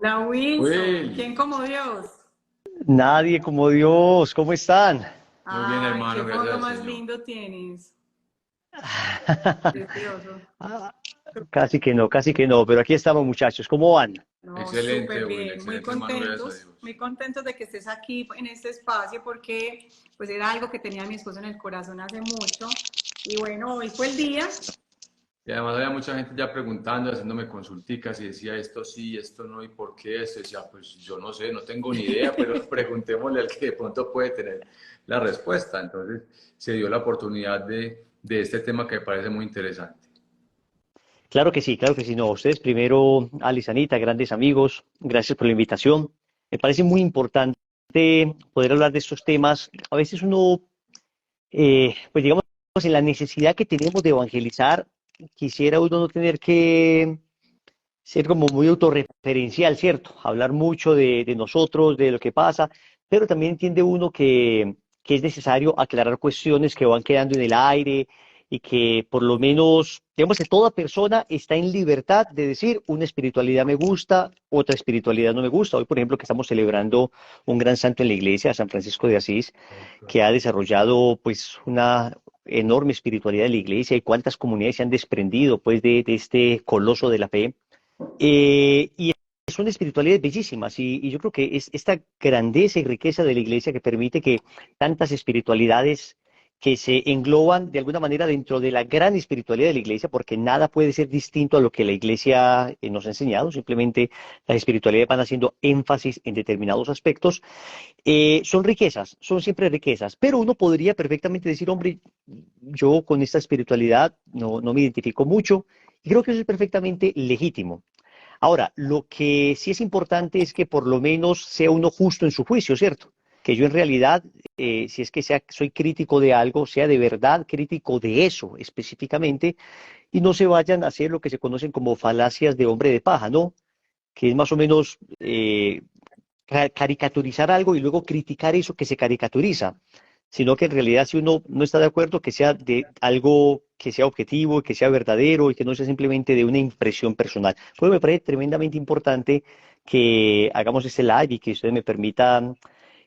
La Wilson, Will, ¿quién como Dios? Nadie como Dios, ¿cómo están? muy bien Ay, hermano, qué gracias fondo al más Señor. lindo tienes. Precioso. Ah, casi que no, pero aquí estamos muchachos, ¿cómo van? No, Excelente, súper Will, bien, excelente hermano, gracias a Dios. muy contentos de que estés aquí en este espacio porque pues era algo que tenía mi esposo en el corazón hace mucho. Y bueno, hoy fue el día. Y además había mucha gente ya preguntando, haciéndome consulticas y decía esto sí, esto no, y por qué esto. Y decía, pues yo no sé, no tengo ni idea, pero preguntémosle al que de pronto puede tener la respuesta. Entonces se dio la oportunidad de este tema que me parece muy interesante. Claro que sí, no. Ustedes primero, Alice, Anita, grandes amigos, gracias por la invitación. Me parece muy importante poder hablar de estos temas. A veces uno, pues digamos, en la necesidad que tenemos de evangelizar, quisiera uno no tener que ser como muy autorreferencial, ¿cierto? Hablar mucho de nosotros, de lo que pasa, pero también entiende uno que es necesario aclarar cuestiones que van quedando en el aire y que por lo menos, digamos que toda persona está en libertad de decir una espiritualidad me gusta, otra espiritualidad no me gusta. Hoy, por ejemplo, que estamos celebrando un gran santo en la iglesia, San Francisco de Asís, que ha desarrollado pues una enorme espiritualidad en la iglesia y cuántas comunidades se han desprendido pues de este coloso de la fe. Y son espiritualidades bellísimas y yo creo que es esta grandeza y riqueza de la iglesia que permite que tantas espiritualidades que se engloban de alguna manera dentro de la gran espiritualidad de la iglesia, porque nada puede ser distinto a lo que la iglesia nos ha enseñado, simplemente las espiritualidades van haciendo énfasis en determinados aspectos, son riquezas, son siempre riquezas, pero uno podría perfectamente decir, hombre, yo con esta espiritualidad no me identifico mucho y creo que eso es perfectamente legítimo. Ahora, lo que sí es importante es que por lo menos sea uno justo en su juicio, ¿cierto? Que yo en realidad, si es que soy crítico de algo, sea de verdad crítico de eso específicamente y no se vayan a hacer lo que se conocen como falacias de hombre de paja, ¿no? Que es más o menos caricaturizar algo y luego criticar eso que se caricaturiza, sino que en realidad si uno no está de acuerdo, que sea de algo que sea objetivo, que sea verdadero y que no sea simplemente de una impresión personal. Pues me parece tremendamente importante que hagamos este live y que ustedes me permitan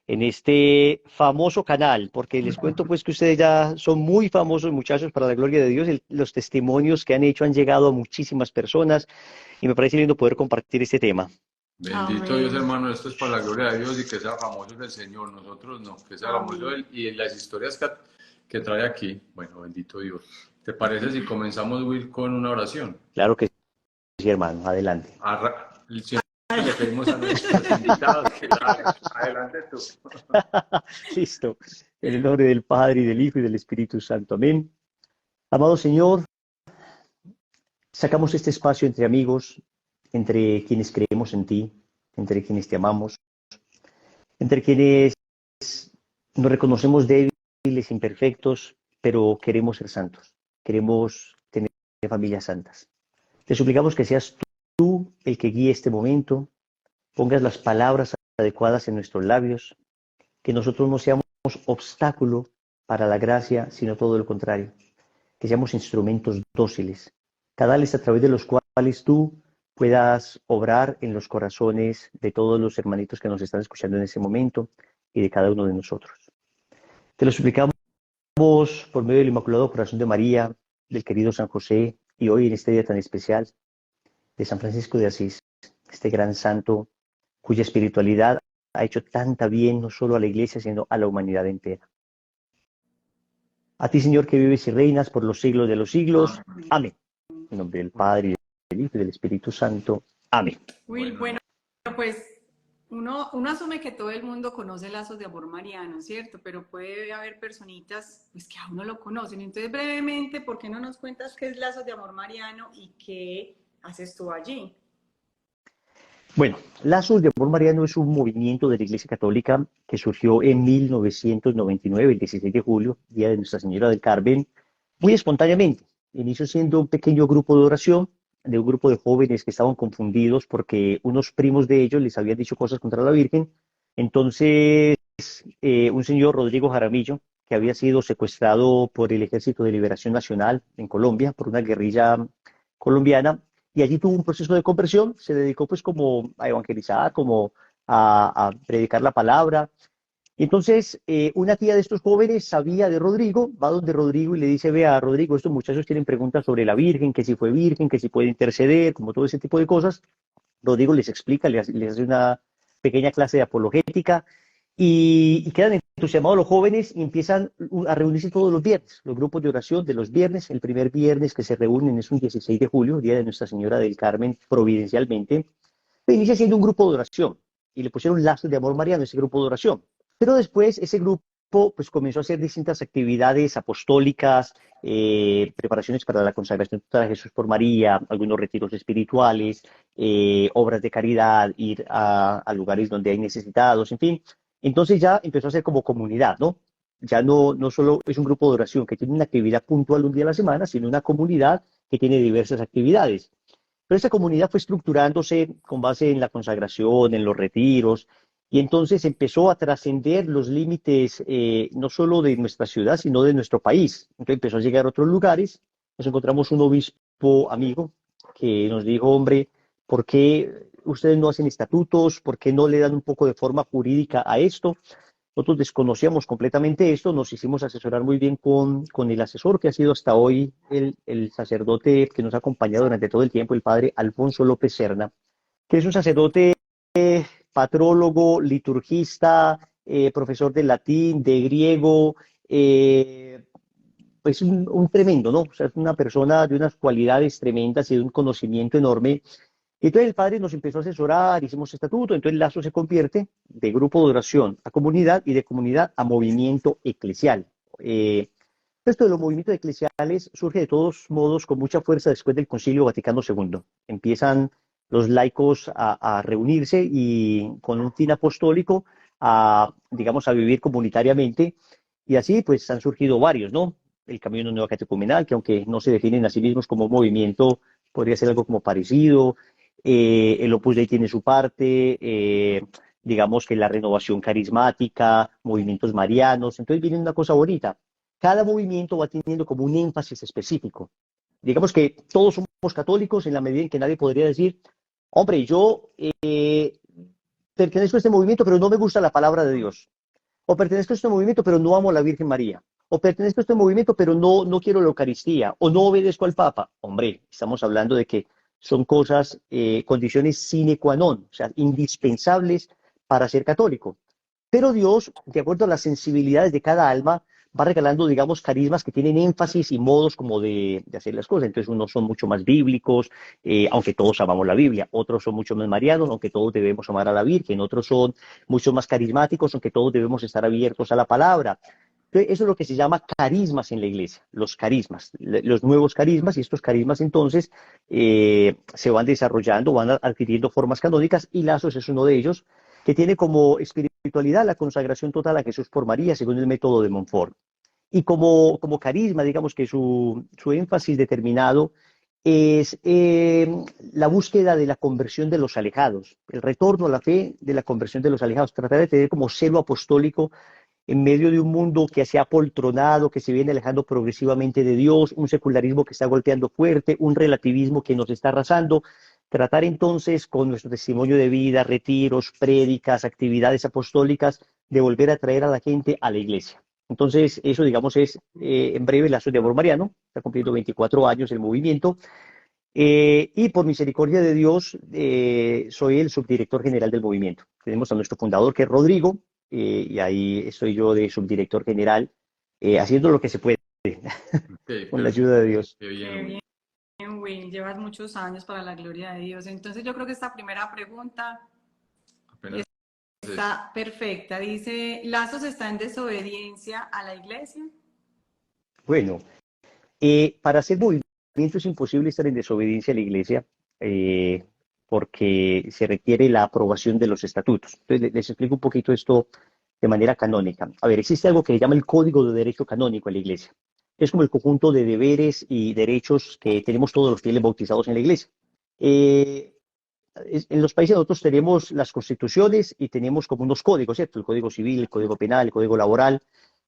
en este famoso canal, porque les cuento pues que ustedes ya son muy famosos muchachos para la gloria de Dios, los testimonios que han hecho han llegado a muchísimas personas y me parece lindo poder compartir este tema. Bendito Dios Amén. hermano, esto es para la gloria de Dios y que sea famoso el Señor, nosotros no, que sea famoso Amén. Él y las historias que trae aquí. Bueno, bendito Dios. ¿Te parece si comenzamos, Will, con una oración? Claro que sí, hermano, adelante. Siempre le pedimos a nuestros invitados que la hagan. Adelante tú. Listo. En el nombre del Padre y del Hijo y del Espíritu Santo. Amén. Amado Señor, sacamos este espacio entre amigos, entre quienes creemos en ti, entre quienes te amamos, entre quienes nos reconocemos débiles, imperfectos, pero queremos ser santos. Queremos tener familias santas. Te suplicamos que seas tú el que guíe este momento, pongas las palabras adecuadas en nuestros labios, que nosotros no seamos obstáculo para la gracia, sino todo lo contrario, que seamos instrumentos dóciles, canales a través de los cuales tú puedas obrar en los corazones de todos los hermanitos que nos están escuchando en ese momento y de cada uno de nosotros. Te lo suplicamos por medio del Inmaculado Corazón de María, del querido San José, y hoy en este día tan especial de San Francisco de Asís, este gran santo cuya espiritualidad ha hecho tanta bien no solo a la iglesia, sino a la humanidad entera. A ti, Señor, que vives y reinas por los siglos de los siglos. Amén. Amén. En nombre del Padre, y del Hijo y del Espíritu Santo. Amén. Will, Bueno, bueno, hermano. pues uno asume que todo el mundo conoce lazos de amor mariano, ¿cierto? Pero puede haber personitas pues, que aún no lo conocen. Entonces, brevemente, ¿por qué no nos cuentas qué es lazos de amor mariano y qué haces tú allí? Bueno, Lazos de Amor Mariano es un movimiento de la Iglesia Católica que surgió en 1999, el 16 de julio, Día de Nuestra Señora del Carmen, muy espontáneamente. Inició siendo un pequeño grupo de oración de un grupo de jóvenes que estaban confundidos porque unos primos de ellos les habían dicho cosas contra la Virgen. Entonces, un señor, Rodrigo Jaramillo, que había sido secuestrado por el Ejército de Liberación Nacional en Colombia, por una guerrilla colombiana, y allí tuvo un proceso de conversión, se dedicó pues como a evangelizar, como a predicar la palabra. Entonces, una tía de estos jóvenes sabía de Rodrigo, va donde Rodrigo y le dice, vea, Rodrigo, estos muchachos tienen preguntas sobre la Virgen, que si fue virgen, que si puede interceder, como todo ese tipo de cosas. Rodrigo les explica, les hace una pequeña clase de apologética y quedan entusiasmados los jóvenes y empiezan a reunirse todos los viernes, los grupos de oración de los viernes. El primer viernes que se reúnen es un 16 de julio, día de Nuestra Señora del Carmen, providencialmente. Se inicia siendo un grupo de oración y le pusieron lazos de amor mariano a ese grupo de oración. Pero después ese grupo pues comenzó a hacer distintas actividades apostólicas, preparaciones para la consagración total a Jesús por María, algunos retiros espirituales, obras de caridad, ir a lugares donde hay necesitados, en fin. Entonces ya empezó a ser como comunidad, ¿no? Ya no solo es un grupo de oración que tiene una actividad puntual un día a la semana, sino una comunidad que tiene diversas actividades. Pero esta comunidad fue estructurándose con base en la consagración, en los retiros, y entonces empezó a trascender los límites no solo de nuestra ciudad, sino de nuestro país. Entonces empezó a llegar a otros lugares. Nos encontramos un obispo amigo que nos dijo, hombre, ¿por qué ustedes no hacen estatutos? ¿Por qué no le dan un poco de forma jurídica a esto? Nosotros desconocíamos completamente esto, nos hicimos asesorar muy bien con el asesor que ha sido hasta hoy el sacerdote que nos ha acompañado durante todo el tiempo, el padre Alfonso López Serna, que es un sacerdote patrólogo, liturgista, profesor de latín, de griego, pues un tremendo, ¿no? O sea, es una persona de unas cualidades tremendas y de un conocimiento enorme. Y entonces el padre nos empezó a asesorar, hicimos estatuto, entonces Lazo se convierte de grupo de oración a comunidad y de comunidad a movimiento eclesial. Esto de los movimientos eclesiales surge de todos modos con mucha fuerza después del Concilio Vaticano II. Empiezan los laicos a reunirse y con un fin apostólico digamos, a vivir comunitariamente. Y así pues han surgido varios, ¿no? El Camino Nuevo Catecumenal, que aunque no se definen a sí mismos como movimiento, podría ser algo como parecido. El Opus Dei tiene su parte, digamos que la renovación carismática, movimientos marianos. Entonces viene una cosa bonita. Cada movimiento va teniendo como un énfasis específico. Digamos que todos somos católicos en la medida en que nadie podría decir, hombre, yo pertenezco a este movimiento, pero no me gusta la palabra de Dios. O pertenezco a este movimiento, pero no amo a la Virgen María. O pertenezco a este movimiento, pero no quiero la Eucaristía. O no obedezco al Papa. Hombre, estamos hablando de que son cosas, condiciones sine qua non, o sea, indispensables para ser católico. Pero Dios, de acuerdo a las sensibilidades de cada alma, va regalando, digamos, carismas que tienen énfasis y modos como de hacer las cosas. Entonces, unos son mucho más bíblicos, aunque todos amamos la Biblia. Otros son mucho más marianos, aunque todos debemos amar a la Virgen. Otros son mucho más carismáticos, aunque todos debemos estar abiertos a la palabra. Entonces, eso es lo que se llama carismas en la iglesia, los carismas, los nuevos carismas, y estos carismas entonces se van desarrollando, van adquiriendo formas canónicas, y Lazos es uno de ellos, que tiene como espiritualidad la consagración total a Jesús por María, según el método de Montfort. Y como carisma, digamos que su énfasis determinado es la búsqueda de la conversión de los alejados, el retorno a la fe de la conversión de los alejados, tratar de tener como celo apostólico en medio de un mundo que se ha poltronado, que se viene alejando progresivamente de Dios, un secularismo que está golpeando fuerte, un relativismo que nos está arrasando. Tratar entonces con nuestro testimonio de vida, retiros, prédicas, actividades apostólicas, de volver a traer a la gente a la iglesia. Entonces, eso, digamos, es en breve Lazos de Amor Mariano. Está cumpliendo 24 años el movimiento. Y por misericordia de Dios, soy el subdirector general del movimiento. Tenemos a nuestro fundador, que es Rodrigo, y ahí estoy yo de subdirector general, haciendo lo que se puede, Okay, con la ayuda de Dios. Qué bien. Qué bien, Will. Llevas muchos años para la gloria de Dios. Entonces yo creo que esta primera pregunta Apenas está perfecta. Dice, ¿Lazos está en desobediencia a la iglesia? Bueno, para hacer movimiento es imposible estar en desobediencia a la iglesia, porque se requiere la aprobación de los estatutos. Entonces, les explico un poquito esto de manera canónica. A ver, existe algo que se llama el Código de Derecho Canónico en la iglesia. Es como el conjunto de deberes y derechos que tenemos todos los fieles bautizados en la iglesia. En los países nosotros tenemos las constituciones y tenemos como unos códigos, ¿cierto? El Código Civil, el Código Penal, el Código Laboral.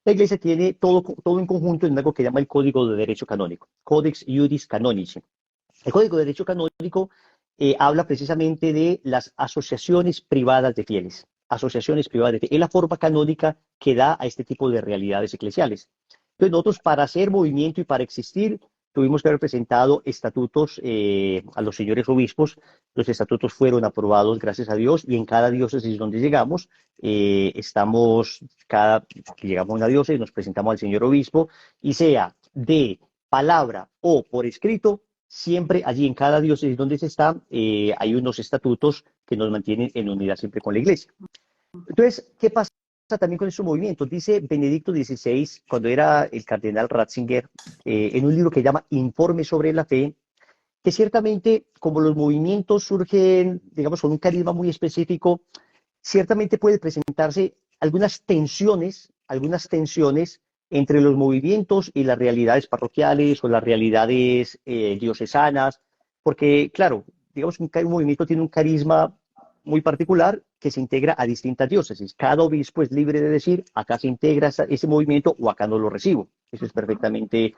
La iglesia tiene todo en conjunto en algo que llama el Código de Derecho Canónico, Codex Iuris Canonici. El Código de Derecho Canónico habla precisamente de las asociaciones privadas de fieles. Asociaciones privadas de fieles. Es la forma canónica que da a este tipo de realidades eclesiales. Entonces nosotros para hacer movimiento y para existir tuvimos que haber presentado estatutos a los señores obispos. Los estatutos fueron aprobados, gracias a Dios, y en cada diócesis donde llegamos, cada que llegamos a una diócesis, nos presentamos al señor obispo, y sea de palabra o por escrito, siempre allí en cada diócesis donde se está, hay unos estatutos que nos mantienen en unidad siempre con la iglesia. Entonces, ¿qué pasa también con estos movimientos? Dice Benedicto XVI, cuando era el cardenal Ratzinger, en un libro que llama Informe sobre la Fe, que ciertamente, como los movimientos surgen, digamos, con un carisma muy específico, ciertamente puede presentarse algunas tensiones entre los movimientos y las realidades parroquiales o las realidades diocesanas, porque, claro, digamos que un movimiento tiene un carisma muy particular que se integra a distintas diócesis. Cada obispo es libre de decir, acá se integra ese movimiento o acá no lo recibo. Eso es perfectamente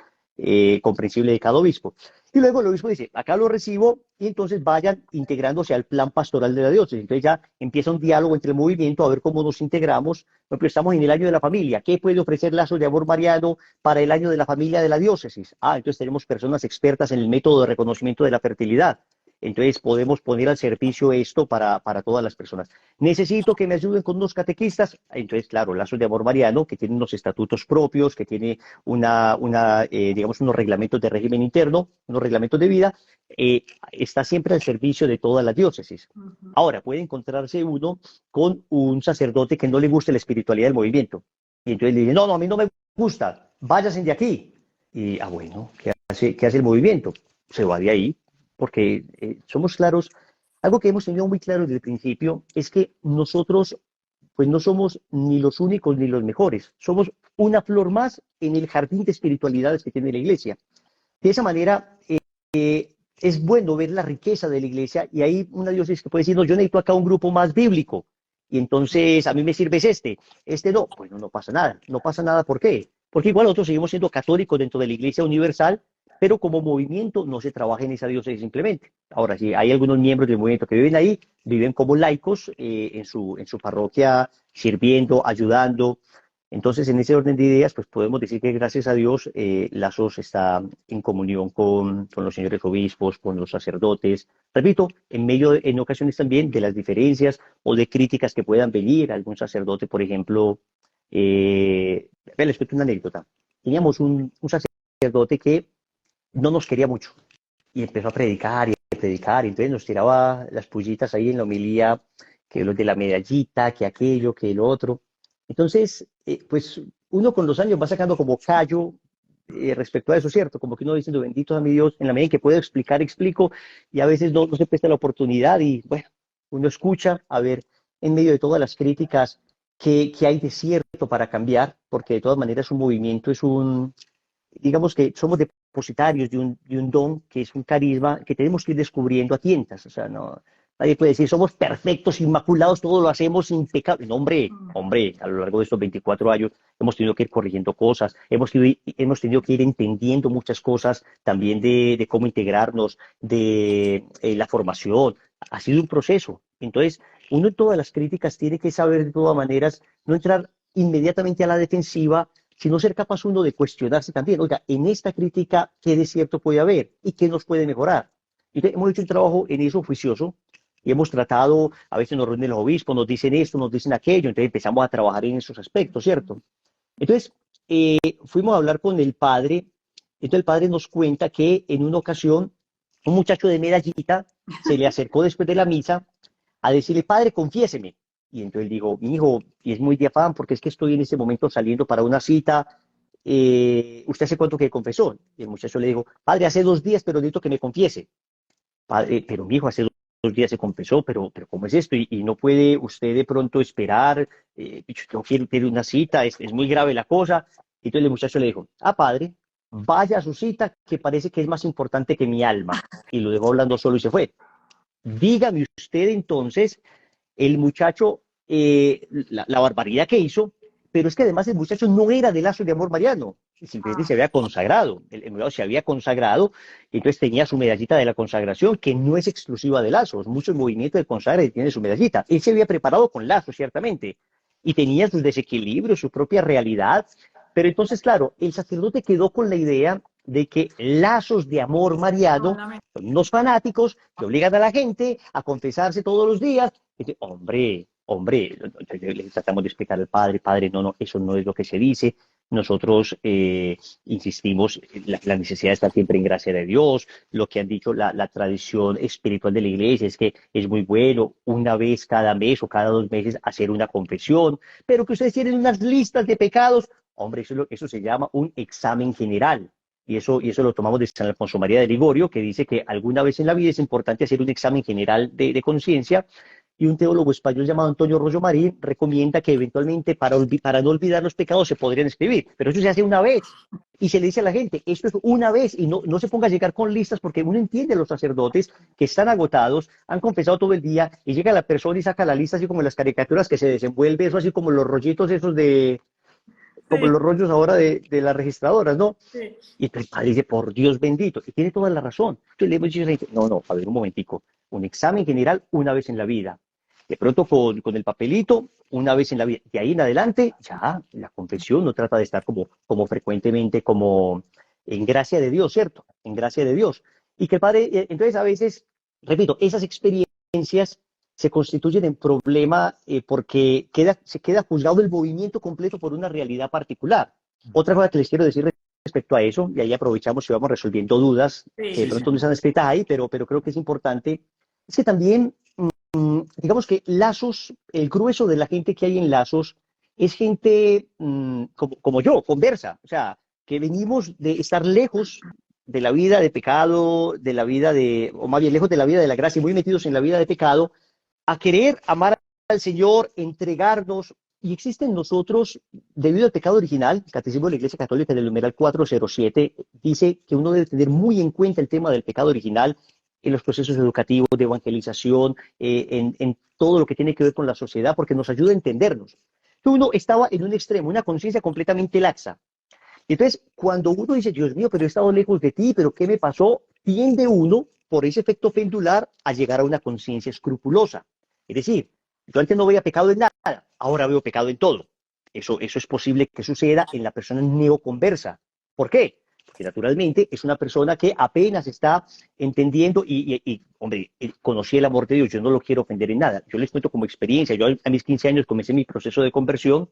comprensible de cada obispo. Y luego el obispo dice, acá lo recibo, y entonces vayan integrándose al plan pastoral de la diócesis. Entonces ya empieza un diálogo entre el movimiento a ver cómo nos integramos. Por ejemplo, estamos en el año de la familia. ¿Qué puede ofrecer Lazos de Amor Mariano para el año de la familia de la diócesis? Entonces tenemos personas expertas en el método de reconocimiento de la fertilidad. Entonces podemos poner al servicio esto para todas las personas. Necesito que me ayuden con unos catequistas. Entonces, claro, Lazos de Amor Mariano, que tiene unos estatutos propios, que tiene digamos, unos reglamentos de régimen interno, unos reglamentos de vida, está siempre al servicio de todas las diócesis. Ahora, puede encontrarse uno con un sacerdote que no le guste la espiritualidad del movimiento. Y entonces le dice, no, a mí no me gusta, váyase de aquí. Y, bueno, ¿qué hace el movimiento? Se va de ahí, porque somos claros. Algo que hemos tenido muy claro desde el principio es que nosotros pues no somos ni los únicos ni los mejores, somos una flor más en el jardín de espiritualidades que tiene la iglesia. De esa manera, es bueno ver la riqueza de la iglesia, y hay una diócesis que puede decir, no, yo necesito acá un grupo más bíblico, y entonces a mí me sirve este no, pues no pasa nada. No pasa nada, ¿por qué? Porque igual nosotros seguimos siendo católicos dentro de la iglesia universal, pero como movimiento no se trabaja en esa diócesis simplemente. Ahora, sí, hay algunos miembros del movimiento que viven ahí, viven como laicos en su parroquia, sirviendo, ayudando. Entonces, en ese orden de ideas, pues podemos decir que gracias a Dios, Lazos está en comunión con los señores obispos, con los sacerdotes. Repito, en ocasiones también de las diferencias o de críticas que puedan venir. Algún sacerdote, por ejemplo, les cuento una anécdota. Teníamos un sacerdote que no nos quería mucho y empezó a predicar y a predicar, y entonces nos tiraba las pullitas ahí en la homilía, que lo de la medallita, que aquello, que lo otro. Entonces, pues uno con los años va sacando como callo respecto a eso, ¿cierto? Como que uno diciendo, bendito a mi Dios, en la medida en que puedo explicar, explico, y a veces no se presta la oportunidad, y bueno, uno escucha, a ver, en medio de todas las críticas, que hay de cierto para cambiar, porque de todas maneras un movimiento digamos que somos depositarios de un don que es un carisma que tenemos que ir descubriendo a tientas. O sea, no, nadie puede decir somos perfectos, inmaculados, todo lo hacemos impecable. No, hombre, a lo largo de estos 24 años hemos tenido que ir corrigiendo cosas, hemos tenido que ir entendiendo muchas cosas también de cómo integrarnos, de la formación. Ha sido un proceso. Entonces, uno en todas las críticas tiene que saber de todas maneras no entrar inmediatamente a la defensiva, sino ser capaz uno de cuestionarse también. Oiga, en esta crítica, ¿qué de cierto puede haber y qué nos puede mejorar? Y hemos hecho un trabajo en eso juicioso, y hemos tratado, a veces nos reúnen los obispos, nos dicen esto, nos dicen aquello, entonces empezamos a trabajar en esos aspectos, ¿cierto? Entonces, fuimos a hablar con el padre. Entonces el padre nos cuenta que en una ocasión un muchacho de medallita se le acercó después de la misa a decirle, padre, confiéseme. Y entonces él dijo, mi hijo, y es muy de afán porque es que estoy en este momento saliendo para una cita. ¿Usted hace cuánto que confesó? Y el muchacho le dijo, padre, hace 2 días, pero necesito que me confiese. Padre, pero mi hijo, hace 2 días se confesó, pero ¿cómo es esto? Y no puede usted de pronto esperar, yo tengo que ir a una cita, es muy grave la cosa. Y entonces el muchacho le dijo, padre, vaya a su cita, que parece que es más importante que mi alma. Y lo dejó hablando solo y se fue. Dígame usted entonces, el muchacho, la barbaridad que hizo, pero es que además el muchacho no era de lazos de amor mariano, simplemente se había consagrado, el muchacho se había consagrado, y entonces tenía su medallita de la consagración, que no es exclusiva de lazos, muchos movimientos de consagra y tiene su medallita. Él se había preparado con lazos, ciertamente, y tenía sus desequilibrios, su propia realidad, pero entonces, claro, el sacerdote quedó con la idea de que lazos de amor mariano son unos fanáticos que obligan a la gente a confesarse todos los días. Y dice, hombre, le tratamos de explicar al padre, no, eso no es lo que se dice. Nosotros insistimos en la necesidad de estar siempre en gracia de Dios. Lo que han dicho la tradición espiritual de la iglesia es que es muy bueno una vez cada mes o cada 2 meses hacer una confesión, pero que ustedes tienen unas listas de pecados. Hombre, eso se llama un examen general. Y eso lo tomamos de San Alfonso María de Ligorio, que dice que alguna vez en la vida es importante hacer un examen general de conciencia. Y un teólogo español llamado Antonio Rollo Marín recomienda que eventualmente para no olvidar los pecados se podrían escribir, pero eso se hace una vez y se le dice a la gente, esto es una vez y no se ponga a llegar con listas porque uno entiende a los sacerdotes que están agotados, han confesado todo el día y llega la persona y saca la lista así como en las caricaturas que se desenvuelve, eso así como los rollitos esos como Sí, los rollos ahora de las registradoras, ¿no? sí. Y el padre dice, por Dios bendito, y tiene toda la razón. Entonces le hemos dicho a la gente, no, a ver un momentico, un examen general una vez en la vida. De pronto con el papelito, una vez en la vida. De ahí en adelante, ya la confesión no trata de estar como frecuentemente, como en gracia de Dios, ¿cierto? En gracia de Dios. Y que el padre, entonces a veces, repito, esas experiencias se constituyen en problema porque se queda juzgado el movimiento completo por una realidad particular. Otra cosa que les quiero decir respecto a eso, y ahí aprovechamos y vamos resolviendo dudas que de Sí, pronto no están escritas ahí, pero creo que es importante, es que también digamos que Lazos, el grueso de la gente que hay en Lazos es gente como yo, conversa, o sea, que venimos de estar lejos de la vida de pecado, de la vida o más bien lejos de la vida de la gracia y muy metidos en la vida de pecado, a querer amar al Señor, entregarnos, y existe en nosotros, debido al pecado original, el Catecismo de la Iglesia Católica en el numeral 407 dice que uno debe tener muy en cuenta el tema del pecado original en los procesos educativos, de evangelización, en todo lo que tiene que ver con la sociedad, porque nos ayuda a entendernos. Uno estaba en un extremo, una conciencia completamente laxa. Entonces, cuando uno dice, Dios mío, pero he estado lejos de ti, pero ¿qué me pasó? Tiende uno, por ese efecto pendular, a llegar a una conciencia escrupulosa. Es decir, yo antes no veía pecado en nada, ahora veo pecado en todo. Eso es posible que suceda en la persona neoconversa. ¿Por qué? Porque naturalmente es una persona que apenas está entendiendo y hombre, conocí el amor de Dios, yo no lo quiero ofender en nada. Yo les cuento como experiencia, yo a mis 15 años comencé mi proceso de conversión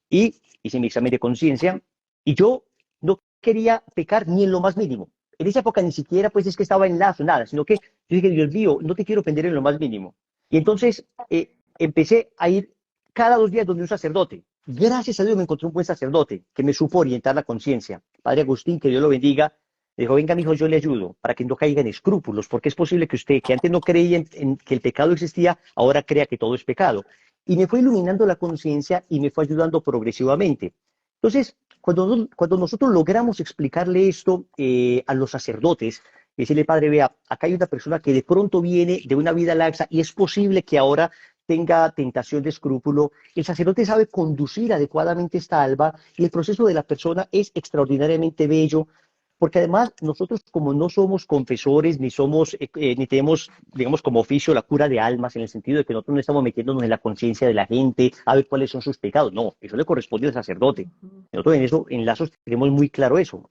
y hice mi examen de conciencia y yo no quería pecar ni en lo más mínimo. En esa época ni siquiera pues es que estaba en lazo, nada, sino que yo dije, Dios mío, no te quiero ofender en lo más mínimo. Y entonces empecé a ir cada 2 días donde un sacerdote. Gracias a Dios me encontré un buen sacerdote que me supo orientar la conciencia. Padre Agustín, que Dios lo bendiga. Le dijo, venga, mijo, yo le ayudo para que no caiga en escrúpulos, porque es posible que usted, que antes no creía en que el pecado existía, ahora crea que todo es pecado. Y me fue iluminando la conciencia y me fue ayudando progresivamente. Entonces, cuando nosotros logramos explicarle esto a los sacerdotes, decirle, padre, vea, acá hay una persona que de pronto viene de una vida laxa y es posible que ahora tenga tentación de escrúpulo, el sacerdote sabe conducir adecuadamente esta alma y el proceso de la persona es extraordinariamente bello, porque además nosotros como no somos confesores ni tenemos, digamos, como oficio la cura de almas en el sentido de que nosotros no estamos metiéndonos en la conciencia de la gente a ver cuáles son sus pecados, no, eso le corresponde al sacerdote. Nosotros en Lazos tenemos muy claro eso,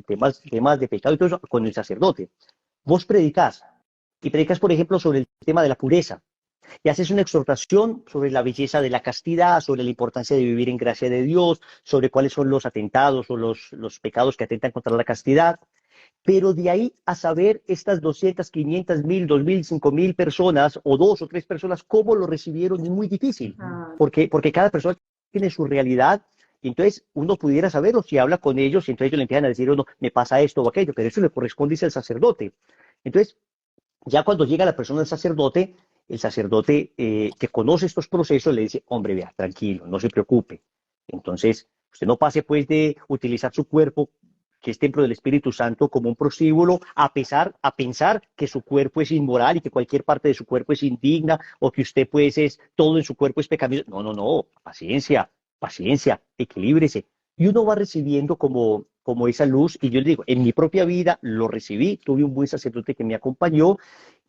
temas de pecado y todo eso con el sacerdote. Vos predicás, y predicas, por ejemplo, sobre el tema de la pureza, y haces una exhortación sobre la belleza de la castidad, sobre la importancia de vivir en gracia de Dios, sobre cuáles son los atentados o los pecados que atentan contra la castidad. Pero de ahí a saber estas 200, 500, 1000, 2000, 5000 personas o 2 o 3 personas, cómo lo recibieron es muy difícil, Ah, porque cada persona tiene su realidad. Y entonces uno pudiera saberlo si habla con ellos y entonces ellos le empiezan a decir, uno, me pasa esto o aquello, pero eso le corresponde al sacerdote. Entonces, ya cuando llega la persona del sacerdote, el sacerdote que conoce estos procesos le dice, hombre, vea, tranquilo, no se preocupe. Entonces, usted no pase pues de utilizar su cuerpo, que es templo del Espíritu Santo, como un prostíbulo, a pensar que su cuerpo es inmoral y que cualquier parte de su cuerpo es indigna o que usted pues todo en su cuerpo es pecaminoso. No, paciencia. paciencia, equilíbrese. Y uno va recibiendo como esa luz, y yo le digo, en mi propia vida lo recibí, tuve un buen sacerdote que me acompañó,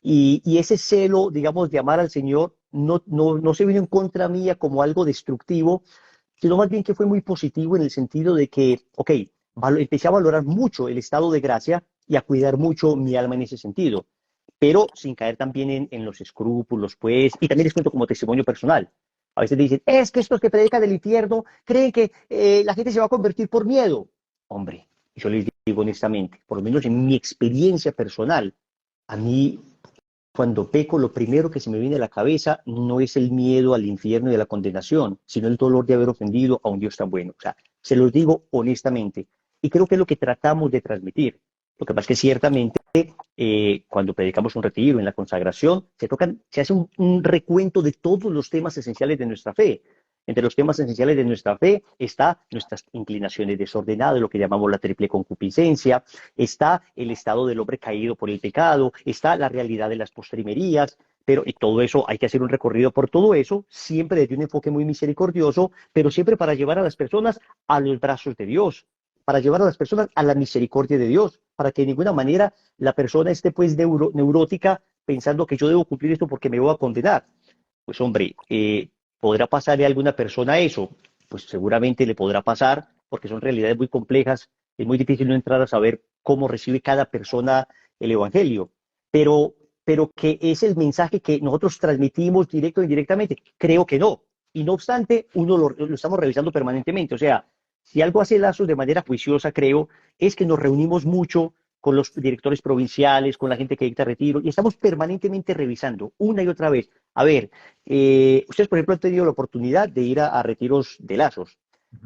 y ese celo, digamos, de amar al Señor, no se vino en contra mía como algo destructivo, sino más bien que fue muy positivo en el sentido de que, ok, empecé a valorar mucho el estado de gracia y a cuidar mucho mi alma en ese sentido, pero sin caer también en los escrúpulos, pues, y también les cuento como testimonio personal. A veces dicen, es que estos que predican del infierno creen que la gente se va a convertir por miedo. Hombre, yo les digo honestamente, por lo menos en mi experiencia personal, a mí cuando peco, lo primero que se me viene a la cabeza no es el miedo al infierno y a la condenación, sino el dolor de haber ofendido a un Dios tan bueno. O sea, se los digo honestamente. Y creo que es lo que tratamos de transmitir. Lo que pasa es que ciertamente cuando predicamos un retiro, en la consagración, se hace un recuento de todos los temas esenciales de nuestra fe. Entre los temas esenciales de nuestra fe está nuestras inclinaciones desordenadas, lo que llamamos la triple concupiscencia, está el estado del hombre caído por el pecado, está la realidad de las postrimerías, pero y todo eso hay que hacer un recorrido por todo eso, siempre desde un enfoque muy misericordioso, pero siempre para llevar a las personas a los brazos de Dios, para llevar a las personas a la misericordia de Dios, para que de ninguna manera la persona esté pues neurótica pensando que yo debo cumplir esto porque me voy a condenar. Pues hombre, ¿podrá pasarle a alguna persona eso? Pues seguramente le podrá pasar, porque son realidades muy complejas, es muy difícil no entrar a saber cómo recibe cada persona el Evangelio, pero, pero que es el mensaje que nosotros transmitimos directo o indirectamente, creo que no. Y no obstante, uno lo estamos revisando permanentemente, o sea, si algo hace lazos de manera juiciosa, creo, es que nos reunimos mucho con los directores provinciales, con la gente que dicta retiro, y estamos permanentemente revisando una y otra vez. A ver, ustedes, por ejemplo, han tenido la oportunidad de ir a retiros de lazos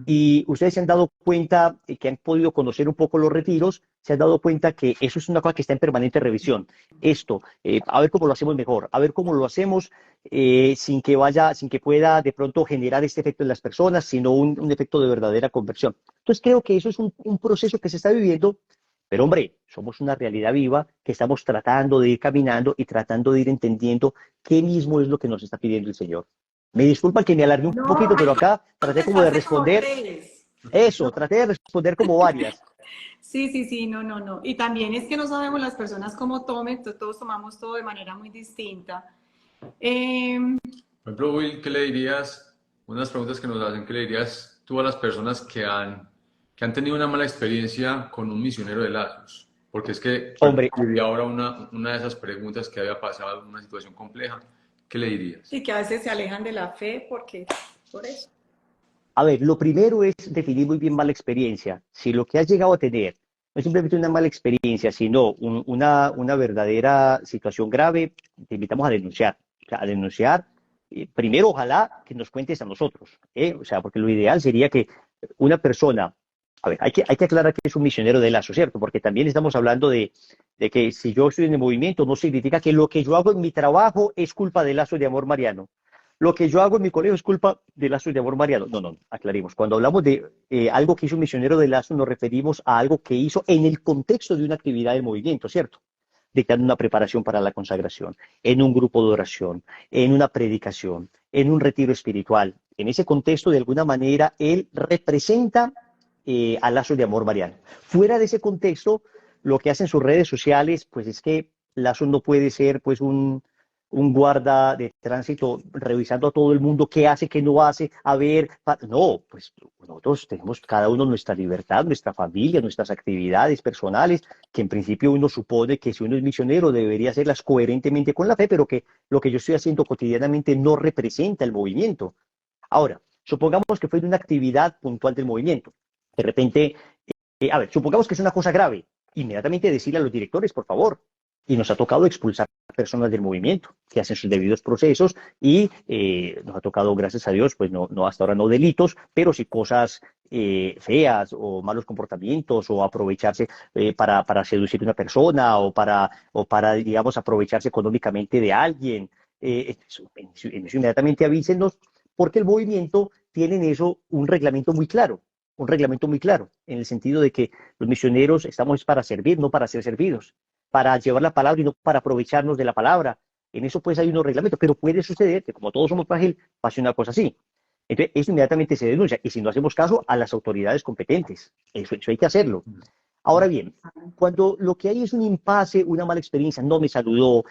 y ustedes se han dado cuenta que han podido conocer un poco los retiros, se han dado cuenta que eso es una cosa que está en permanente revisión. Esto, a ver cómo lo hacemos mejor, a ver cómo lo hacemos sin que pueda de pronto generar este efecto en las personas, sino un efecto de verdadera conversión. Entonces creo que eso es un proceso que se está viviendo, pero hombre, somos una realidad viva que estamos tratando de ir caminando y tratando de ir entendiendo qué mismo es lo que nos está pidiendo el Señor. Me disculpan que me alargué un No, poquito, pero acá traté como de contestaste como responder tres. eso, traté de responder como varias. Sí, sí, sí, no, no, no. Y también es que no sabemos las personas cómo tomen, todos tomamos todo de manera muy distinta. Por ejemplo, Will, ¿qué le dirías? Unas preguntas que nos hacen, ¿qué le dirías tú a las personas que han tenido una mala experiencia con un misionero de lazos? Porque es que Hombre, y ahora una de esas preguntas que había pasado en una situación compleja, ¿qué le dirías? y que a veces se alejan de la fe porque, por eso. a ver, lo primero es definir muy bien mala experiencia. Si lo que has llegado a tener no es simplemente una mala experiencia, sino una verdadera situación grave, te invitamos a denunciar. O sea, a denunciar, primero ojalá que nos cuentes a nosotros, ¿eh? O sea, porque lo ideal sería que una persona, a ver, hay que aclarar que es un misionero de lazo, ¿cierto? Porque también estamos hablando de que si yo estoy en el movimiento, no significa que lo que yo hago en mi trabajo es culpa del lazo de amor mariano. Lo que yo hago en mi colegio es culpa de lazos de amor mariano. No, no, aclaremos. Cuando hablamos de algo que hizo un misionero de lazo, nos referimos a algo que hizo en el contexto de una actividad del movimiento, ¿cierto? Dictando una preparación para la consagración, en un grupo de oración, en una predicación, en un retiro espiritual. En ese contexto, de alguna manera, él representa a lazos de amor mariano. Fuera de ese contexto, lo que hacen sus redes sociales, pues es que Lazo no puede ser pues un guarda de tránsito revisando a todo el mundo qué hace, qué no hace, a ver, no, pues nosotros tenemos cada uno nuestra libertad, nuestra familia, nuestras actividades personales, que en principio uno supone que si uno es misionero debería hacerlas coherentemente con la fe, pero que lo que yo estoy haciendo cotidianamente no representa el movimiento. Ahora, supongamos que fue una actividad puntual del movimiento. De repente, a ver, supongamos que es una cosa grave, inmediatamente decirle a los directores, por favor, y nos ha tocado expulsar personas del movimiento que hacen sus debidos procesos y nos ha tocado, gracias a Dios, pues no hasta ahora no delitos, pero sí cosas feas o malos comportamientos o aprovecharse para seducir a una persona o para, digamos, aprovecharse económicamente de alguien. En eso inmediatamente avísenos porque el movimiento tiene en eso un reglamento muy claro, en el sentido de que los misioneros estamos para servir, no para ser servidos, para llevar la palabra y no para aprovecharnos de la palabra. En eso pues hay unos reglamentos, pero puede suceder que como todos somos frágiles, pase una cosa así. Entonces, eso inmediatamente se denuncia. Y si no hacemos caso a las autoridades competentes, eso hay que hacerlo. Ahora bien, cuando lo que hay es un impasse, una mala experiencia, no me saludó,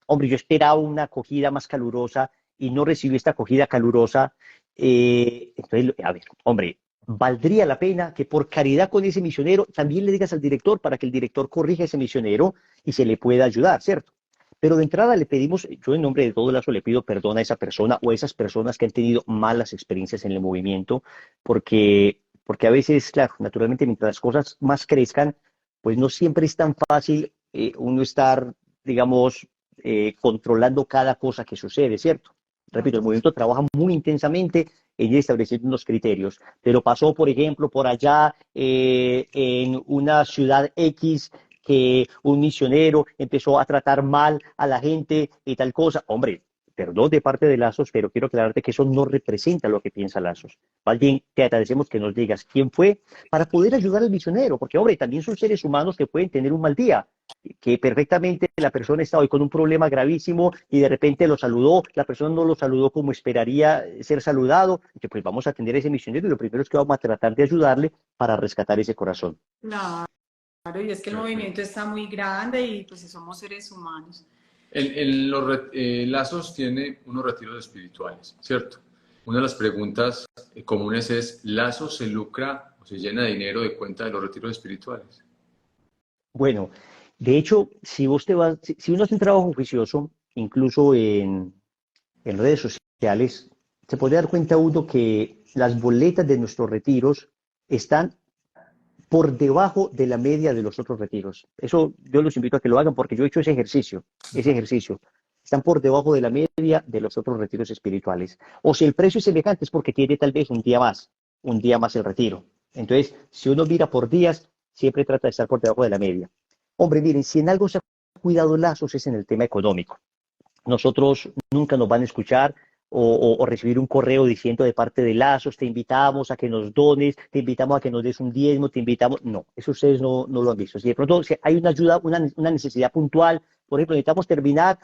hombre, yo esperaba una acogida más calurosa y no recibí esta acogida calurosa, entonces, a ver, hombre, valdría la pena que por caridad con ese misionero también le digas al director para que el director corrija a ese misionero y se le pueda ayudar, ¿cierto? Pero de entrada le pedimos, yo en nombre de todo Lazo le pido perdón a esa persona o a esas personas que han tenido malas experiencias en el movimiento, porque a veces, claro, naturalmente mientras las cosas más crezcan, pues no siempre es tan fácil uno estar, digamos, controlando cada cosa que sucede, ¿cierto? Repito, el movimiento trabaja muy intensamente en ir estableciendo unos criterios, pero pasó, por ejemplo, por allá en una ciudad X que un misionero empezó a tratar mal a la gente y tal cosa. Hombre, perdón de parte de Lazos, pero quiero aclararte que eso no representa lo que piensa Lazos. Más bien, te agradecemos que nos digas quién fue para poder ayudar al misionero, porque, hombre, también son seres humanos que pueden tener un mal día, que perfectamente la persona está hoy con un problema gravísimo y de repente lo saludó, la persona no lo saludó como esperaría ser saludado, que pues vamos a atender a ese misionero y lo primero es que vamos a tratar de ayudarle para rescatar ese corazón. Claro, y es que el movimiento está muy grande y pues somos seres humanos. Lazos tiene unos retiros espirituales, ¿cierto? Una de las preguntas comunes es, ¿Lazos se lucra o se llena de dinero de cuenta de los retiros espirituales? Bueno, de hecho, si vos te vas, si uno hace un trabajo juicioso, incluso en redes sociales, se puede dar cuenta uno que las boletas de nuestros retiros están por debajo de la media de los otros retiros. Eso yo los invito a que lo hagan porque yo he hecho ese ejercicio, ese ejercicio. Están por debajo de la media de los otros retiros espirituales. O si el precio es semejante es porque tiene tal vez un día más el retiro. Entonces, si uno mira por días, siempre trata de estar por debajo de la media. Hombre, miren, si en algo se ha cuidado Lazos es en el tema económico. Nosotros nunca nos van a escuchar o recibir un correo diciendo de parte de Lazos, te invitamos a que nos dones, te invitamos a que nos des un diezmo, te invitamos. No, eso ustedes no lo han visto. Si de pronto si hay una ayuda, una necesidad puntual, por ejemplo, necesitamos terminar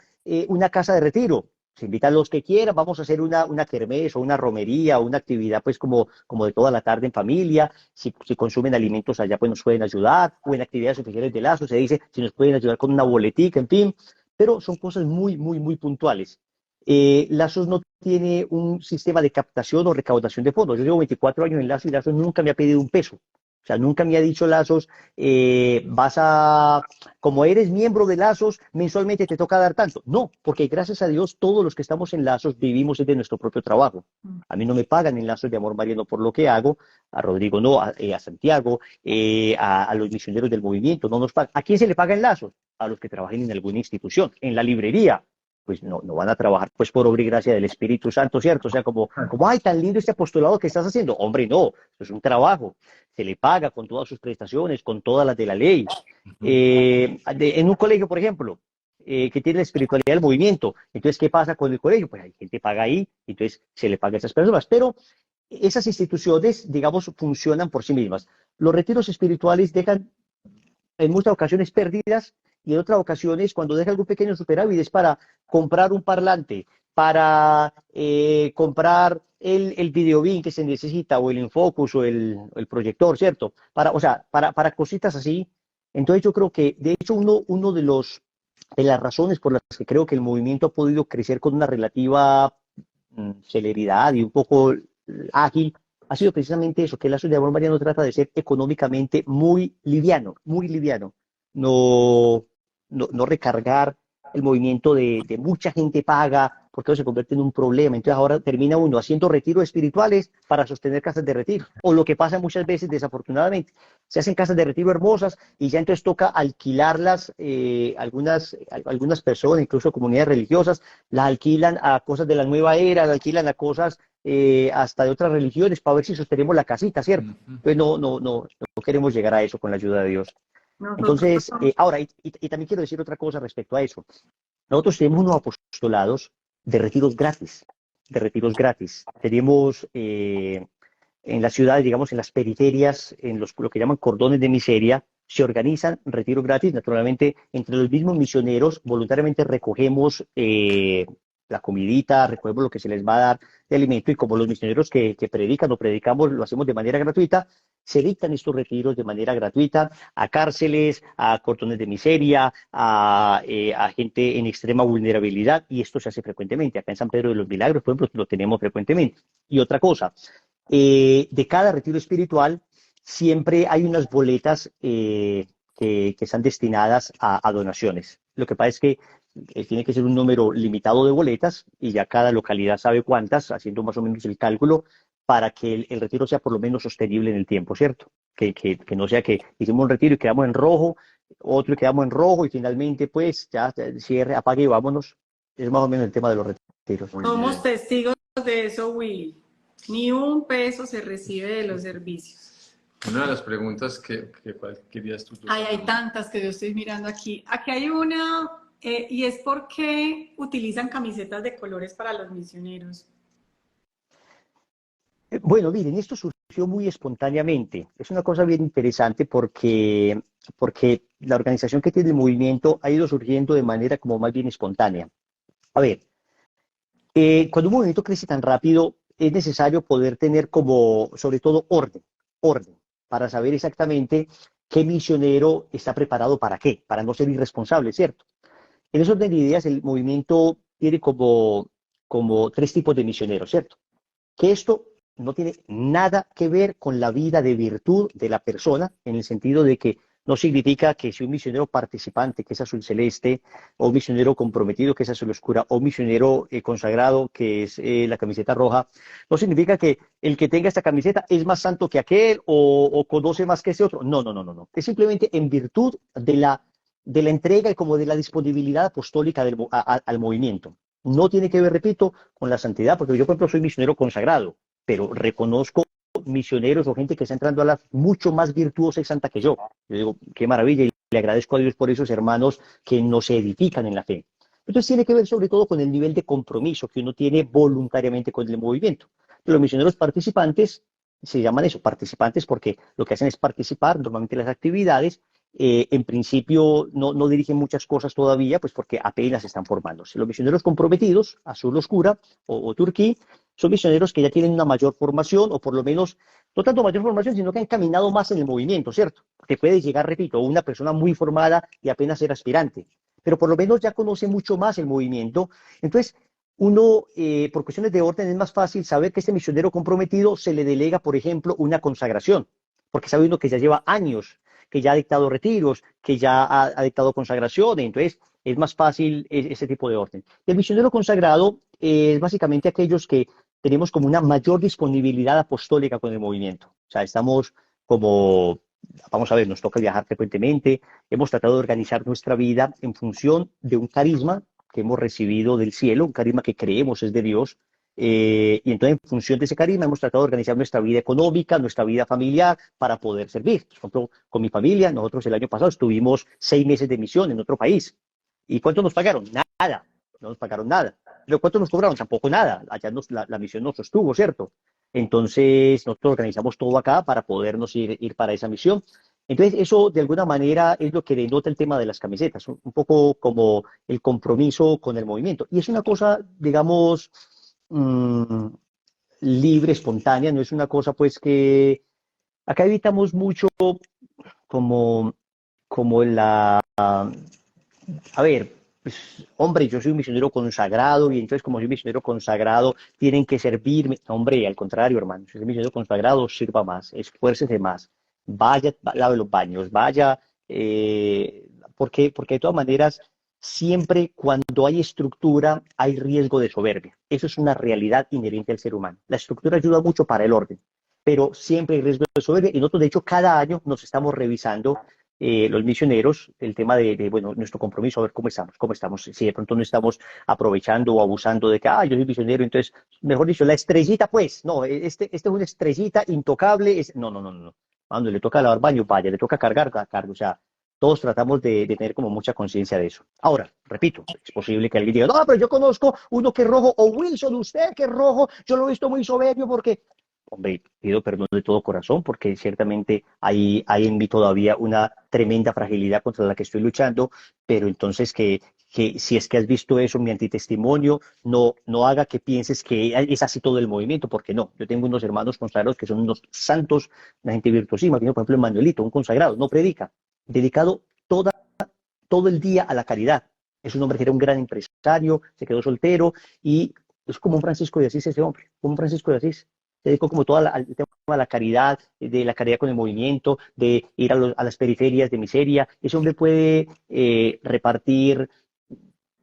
una casa de retiro. Se invitan los que quieran, vamos a hacer una kermés o una romería o una actividad pues como de toda la tarde en familia. Si consumen alimentos allá pues nos pueden ayudar o en actividades oficiales de Lazos se dice si nos pueden ayudar con una boletica, en fin, pero son cosas muy puntuales. Lazos no tiene un sistema de captación o recaudación de fondos. Yo llevo 24 años en Lazos y Lazos nunca me ha pedido un peso. O sea, nunca me ha dicho Lazos, como eres miembro de Lazos, mensualmente te toca dar tanto. No, porque gracias a Dios todos los que estamos en Lazos vivimos de nuestro propio trabajo. A mí no me pagan en Lazos de Amor Mariano por lo que hago, a Rodrigo no, a Santiago, a los misioneros del movimiento, no nos pagan. ¿A quién se le paga en Lazos? A los que trabajen en alguna institución, en la librería, pues no van a trabajar pues por obra y gracia del Espíritu Santo, ¿cierto? O sea, ay, tan lindo este apostolado que estás haciendo. Hombre, no, es un trabajo, se le paga con todas sus prestaciones, con todas las de la ley. En un colegio, por ejemplo, que tiene la espiritualidad del movimiento, entonces, ¿qué pasa con el colegio? Pues hay gente que paga ahí, entonces se le paga a esas personas, pero esas instituciones, digamos, funcionan por sí mismas. Los retiros espirituales dejan en muchas ocasiones pérdidas y en otras ocasiones cuando deja algún pequeño superávit es para comprar un parlante, para comprar el videobin que se necesita o el Infocus o el proyector, ¿cierto? O sea, para cositas así. Entonces yo creo que de hecho uno de las razones por las que creo que el movimiento ha podido crecer con una relativa celeridad y un poco ágil ha sido precisamente eso, que el Lazos de Amor Mariano trata de ser económicamente muy liviano, no recargar el movimiento de mucha gente paga, porque eso se convierte en un problema. Entonces ahora termina uno haciendo retiros espirituales para sostener casas de retiro. O lo que pasa muchas veces, desafortunadamente, se hacen casas de retiro hermosas y ya entonces toca alquilarlas, algunas personas, incluso comunidades religiosas, las alquilan a cosas de la nueva era, las alquilan a cosas hasta de otras religiones para ver si sostenemos la casita, ¿cierto? Entonces no queremos llegar a eso con la ayuda de Dios. Entonces, ahora, y también quiero decir otra cosa respecto a eso. Nosotros tenemos unos apostolados de retiros gratis, Tenemos en las ciudades, digamos, en las periferias, lo que llaman cordones de miseria, se organizan retiros gratis. Naturalmente, entre los mismos misioneros, voluntariamente recogemos la comidita, recogemos lo que se les va a dar de alimento, y como los misioneros que predican o predicamos lo hacemos de manera gratuita, se dictan estos retiros de manera gratuita a cárceles, a cordones de miseria, a gente en extrema vulnerabilidad, y esto se hace frecuentemente. Acá en San Pedro de los Milagros, por ejemplo, lo tenemos frecuentemente. Y otra cosa, de cada retiro espiritual siempre hay unas boletas que están destinadas a donaciones. Lo que pasa es que tiene que ser un número limitado de boletas, y ya cada localidad sabe cuántas, haciendo más o menos el cálculo, para que el retiro sea por lo menos sostenible en el tiempo, ¿cierto? Que no sea que hicimos un retiro y quedamos en rojo, otro y quedamos en rojo, y finalmente pues ya cierre, apague y vámonos. Es más o menos el tema de los retiros. Muy Somos bien. testigos de eso, Will. Ni un peso se recibe de los servicios. Una de las preguntas ¿cuál querías tú? Ay, hay tantas que yo estoy mirando aquí. Aquí hay una, y es por qué utilizan camisetas de colores para los misioneros. Bueno, miren, esto surgió muy espontáneamente. Es una cosa bien interesante porque la organización que tiene el movimiento ha ido surgiendo de manera como más bien espontánea. A ver, cuando un movimiento crece tan rápido, es necesario poder tener como, sobre todo, orden, para saber exactamente qué misionero está preparado para qué, para no ser irresponsable, ¿cierto? En ese orden de ideas, el movimiento tiene como tres tipos de misioneros, ¿cierto? Que esto no tiene nada que ver con la vida de virtud de la persona, en el sentido de que no significa que si un misionero participante, que es azul celeste, o un misionero comprometido, que es azul oscura, o un misionero consagrado, que es la camiseta roja, no significa que el que tenga esta camiseta es más santo que aquel, o conoce más que ese otro. No, no, no, no, no. Es simplemente en virtud de la entrega y como de la disponibilidad apostólica al movimiento. No tiene que ver, repito, con la santidad, porque yo, por ejemplo, soy misionero consagrado, pero reconozco misioneros o gente que está entrando a la mucho más virtuosa y santa que yo. Yo digo, qué maravilla, y le agradezco a Dios por esos hermanos que nos edifican en la fe. Entonces tiene que ver sobre todo con el nivel de compromiso que uno tiene voluntariamente con el movimiento. Los misioneros participantes se llaman eso, participantes, porque lo que hacen es participar normalmente en las actividades. En principio no dirigen muchas cosas todavía, pues porque apenas están formándose. Los misioneros comprometidos, azul oscura o turquí, son misioneros que ya tienen una mayor formación, o por lo menos, no tanto mayor formación, sino que han caminado más en el movimiento, ¿cierto? Porque puede llegar, repito, una persona muy formada y apenas ser aspirante, pero por lo menos ya conoce mucho más el movimiento. Entonces, uno, por cuestiones de orden, es más fácil saber que este misionero comprometido se le delega, por ejemplo, una consagración, porque sabe uno que ya lleva años, que ya ha dictado retiros, que ya ha dictado consagraciones. Entonces es más fácil ese tipo de orden. Y el misionero consagrado es básicamente aquellos que tenemos como una mayor disponibilidad apostólica con el movimiento. O sea, estamos como, vamos a ver, nos toca viajar frecuentemente, hemos tratado de organizar nuestra vida en función de un carisma que hemos recibido del cielo, un carisma que creemos es de Dios, y entonces, en función de ese carisma, hemos tratado de organizar nuestra vida económica, nuestra vida familiar, para poder servir. Por ejemplo, con mi familia, nosotros el año pasado estuvimos 6 meses de misión en otro país. ¿Y cuánto nos pagaron? Nada, no nos pagaron nada. ¿Pero cuánto nos cobraron? Tampoco nada. Allá la misión nos sostuvo, ¿cierto? Entonces, nosotros organizamos todo acá para podernos ir para esa misión. Entonces, eso de alguna manera es lo que denota el tema de las camisetas, un poco como el compromiso con el movimiento. Y es una cosa, digamos, mmm, libre, espontánea, no es una cosa pues que acá evitamos mucho como, como a ver, pues, hombre, yo soy un misionero consagrado y entonces como soy un misionero consagrado tienen que servirme. Hombre, al contrario, hermano, si soy un misionero consagrado, sirva más, esfuércese más, vaya, lave los baños, vaya, porque de todas maneras, siempre cuando hay estructura hay riesgo de soberbia. Eso es una realidad inherente al ser humano. La estructura ayuda mucho para el orden, pero siempre hay riesgo de soberbia, y nosotros de hecho cada año nos estamos revisando los misioneros, el tema bueno, nuestro compromiso, a ver cómo estamos, si de pronto no estamos aprovechando o abusando de que, yo soy misionero, entonces, mejor dicho, la estrellita, pues, no, este es una estrellita intocable, no, no, no, no, cuando le toca lavar baño, vaya, le toca cargar, cargo, o sea, todos tratamos de tener como mucha conciencia de eso. Ahora, repito, es posible que alguien diga, no, pero yo conozco uno que es rojo, o Wilson, usted que es rojo, yo lo he visto muy soberbio porque... Hombre, pido perdón de todo corazón porque ciertamente hay en mí todavía una tremenda fragilidad contra la que estoy luchando, pero entonces que que si es que has visto eso, mi antitestimonio, no haga que pienses que es así todo el movimiento, porque no. Yo tengo unos hermanos consagrados que son unos santos, una gente virtuosísima, por ejemplo, Manuelito, un consagrado, no predica, dedicado todo el día a la caridad. Es un hombre que era un gran empresario, se quedó soltero y es como un Francisco de Asís ese hombre, como un Francisco de Asís. Se dedicó como todo al tema de la caridad, de la caridad con el movimiento, de ir a las periferias de miseria. Ese hombre puede repartir,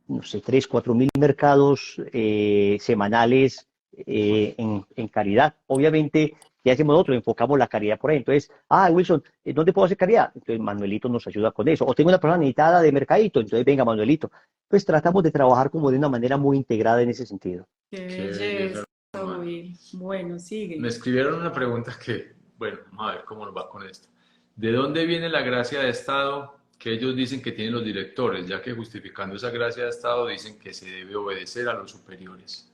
no sé, 3, 4 mil mercados semanales en caridad. Obviamente, ¿qué hacemos nosotros? Enfocamos la caridad por ahí. Entonces, Wilson, ¿dónde puedo hacer caridad? Entonces, Manuelito nos ayuda con eso. O tengo una persona necesitada de mercadito, entonces venga, Manuelito. Pues tratamos de trabajar como de una manera muy integrada en ese sentido. Qué Qué belleza, belleza, Will. Bueno, sigue. Me escribieron una pregunta que, bueno, vamos a ver cómo nos va con esto. ¿De dónde viene la gracia de Estado que ellos dicen que tienen los directores, ya que justificando esa gracia de Estado dicen que se debe obedecer a los superiores?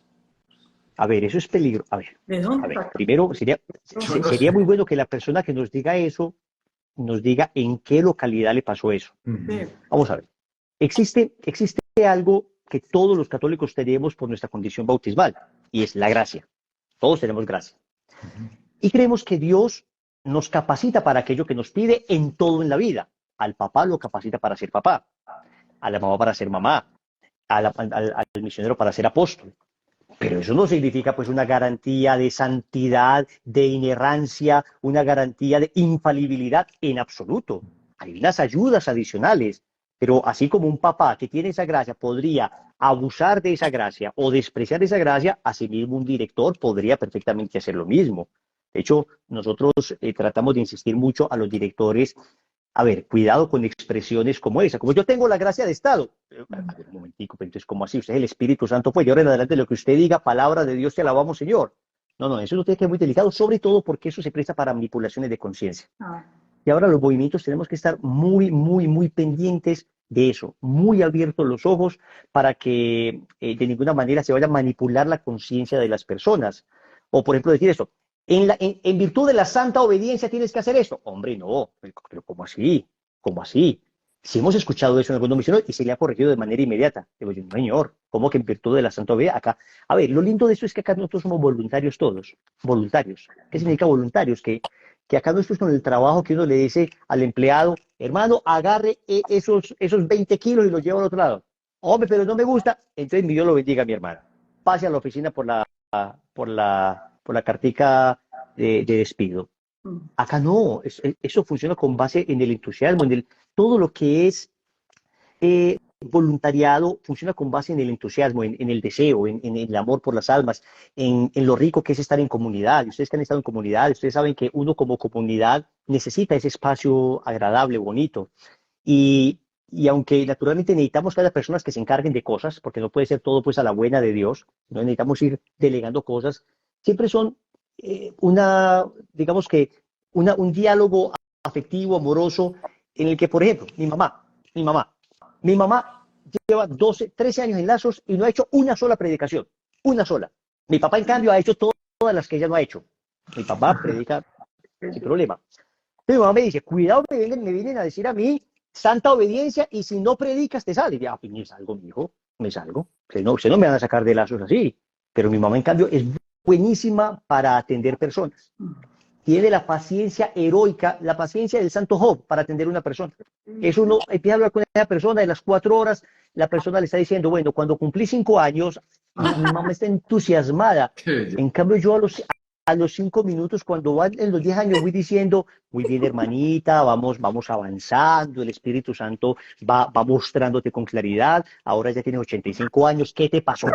A ver, eso es peligro. ¿De A dónde ver, saca? primero Yo no sería muy sé. bueno que la persona que nos diga eso nos diga en qué localidad le pasó eso. Ujú. Vamos a ver. Existe algo que todos los católicos tenemos por nuestra condición bautismal, y es la gracia. Todos tenemos gracia. Y creemos que Dios nos capacita para aquello que nos pide en todo en la vida. Al papá lo capacita para ser papá, a la mamá para ser mamá, al misionero para ser apóstol. Pero eso no significa pues una garantía de santidad, de inerrancia, una garantía de infalibilidad en absoluto. Hay unas ayudas adicionales, pero así como un papá que tiene esa gracia podría abusar de esa gracia o despreciar esa gracia, asimismo un director podría perfectamente hacer lo mismo. De hecho, nosotros tratamos de insistir mucho a los directores. A ver, cuidado con expresiones como esa. Como yo tengo la gracia de Estado. A ver, un momentico, pero entonces, ¿cómo así? Usted es el Espíritu Santo, pues, de ahora en adelante lo que usted diga, palabra de Dios, te alabamos, Señor. No, no, eso no tiene que ser muy delicado, sobre todo porque eso se presta para manipulaciones de conciencia. Ah, Y ahora los movimientos tenemos que estar muy, muy, muy pendientes de eso, muy abiertos los ojos para que de ninguna manera se vaya a manipular la conciencia de las personas. O, por ejemplo, decir esto, en virtud de la santa obediencia tienes que hacer esto. Hombre, no, pero ¿cómo así? ¿Cómo así? Si hemos escuchado eso en algunos misioneros y se le ha corregido de manera inmediata. Digo yo, no, señor, ¿cómo que en virtud de la santa obediencia? Acá, a ver, lo lindo de eso es que acá nosotros somos voluntarios todos, voluntarios. ¿Qué significa voluntarios? Que acá no es con el trabajo que uno le dice al empleado, hermano, agarre esos 20 kilos y los lleva al otro lado. Hombre, pero no me gusta. Entonces, mi Dios lo bendiga, mi hermano. Pase a la oficina por la cartica de despido. mm. Acá no, eso funciona con base en el entusiasmo, todo lo que es voluntariado funciona con base en el entusiasmo, en el deseo, en el amor por las almas, en lo rico que es estar en comunidad. Y ustedes que han estado en comunidad, ustedes saben que uno como comunidad necesita ese espacio agradable, bonito. Y aunque naturalmente necesitamos que haya personas que se encarguen de cosas, porque no puede ser todo pues a la buena de Dios, no necesitamos ir delegando cosas, siempre son digamos que un diálogo afectivo, amoroso, en el que, por ejemplo, mi mamá lleva 12, 13 años en Lazos y no ha hecho una sola predicación, una sola. Mi papá, en cambio, ha hecho todas las que ella no ha hecho. Mi papá predica sin problema. Pero mi mamá me dice, cuidado, me vienen a decir a mí santa obediencia y si no predicas te sales. Ya, pues me salgo, mi hijo, me salgo. Usted no me van a sacar de Lazos así. Pero mi mamá, en cambio, es buenísima para atender personas. Tiene la paciencia heroica, la paciencia del santo Job para atender a una persona. Eso uno empieza a hablar con esa persona de las 4 horas, la persona le está diciendo, bueno, cuando cumplí 5 años, mi mamá está entusiasmada. Qué belleza. En cambio, yo a los 5 minutos, cuando van en los 10 años, voy diciendo, muy bien, hermanita, vamos avanzando, el Espíritu Santo va mostrándote con claridad, ahora ya tienes 85 años, ¿qué te pasó?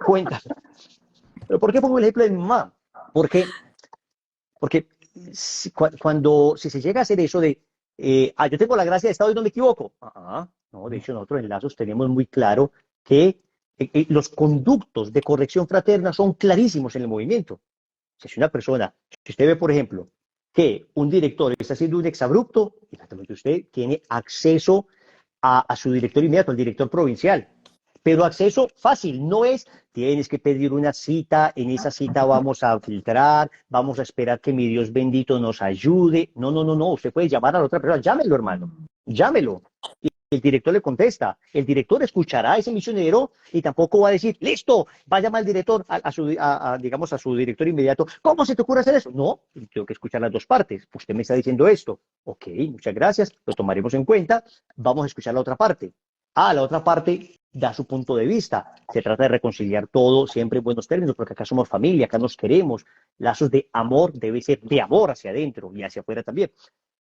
Cuéntame. ¿Pero por qué pongo el ejemplo de mi mamá? Porque si se llega a hacer eso de, yo tengo la gracia de Estado y no me equivoco. No, de hecho nosotros en Lazos tenemos muy claro que los conductos de corrección fraterna son clarísimos en el movimiento. Si una persona, si usted ve, por ejemplo, que un director está haciendo un exabrupto, exactamente usted tiene acceso a su director inmediato, al director provincial. Pero acceso fácil, no es, tienes que pedir una cita, en esa cita vamos a filtrar, vamos a esperar que mi Dios bendito nos ayude. No, no, no, no, usted puede llamar a la otra persona, llámelo, hermano. llámelo. Y el director le contesta. El director escuchará a ese misionero y tampoco va a decir, listo, va a llamar al director, digamos, a su director inmediato. ¿Cómo se te ocurre hacer eso? No, tengo que escuchar las dos partes. Usted me está diciendo esto. Ok, muchas gracias, lo tomaremos en cuenta. Vamos a escuchar la otra parte. La otra parte da su punto de vista. Se trata de reconciliar todo siempre en buenos términos, porque acá somos familia, acá nos queremos. Lazos de amor debe ser de amor hacia adentro y hacia afuera también.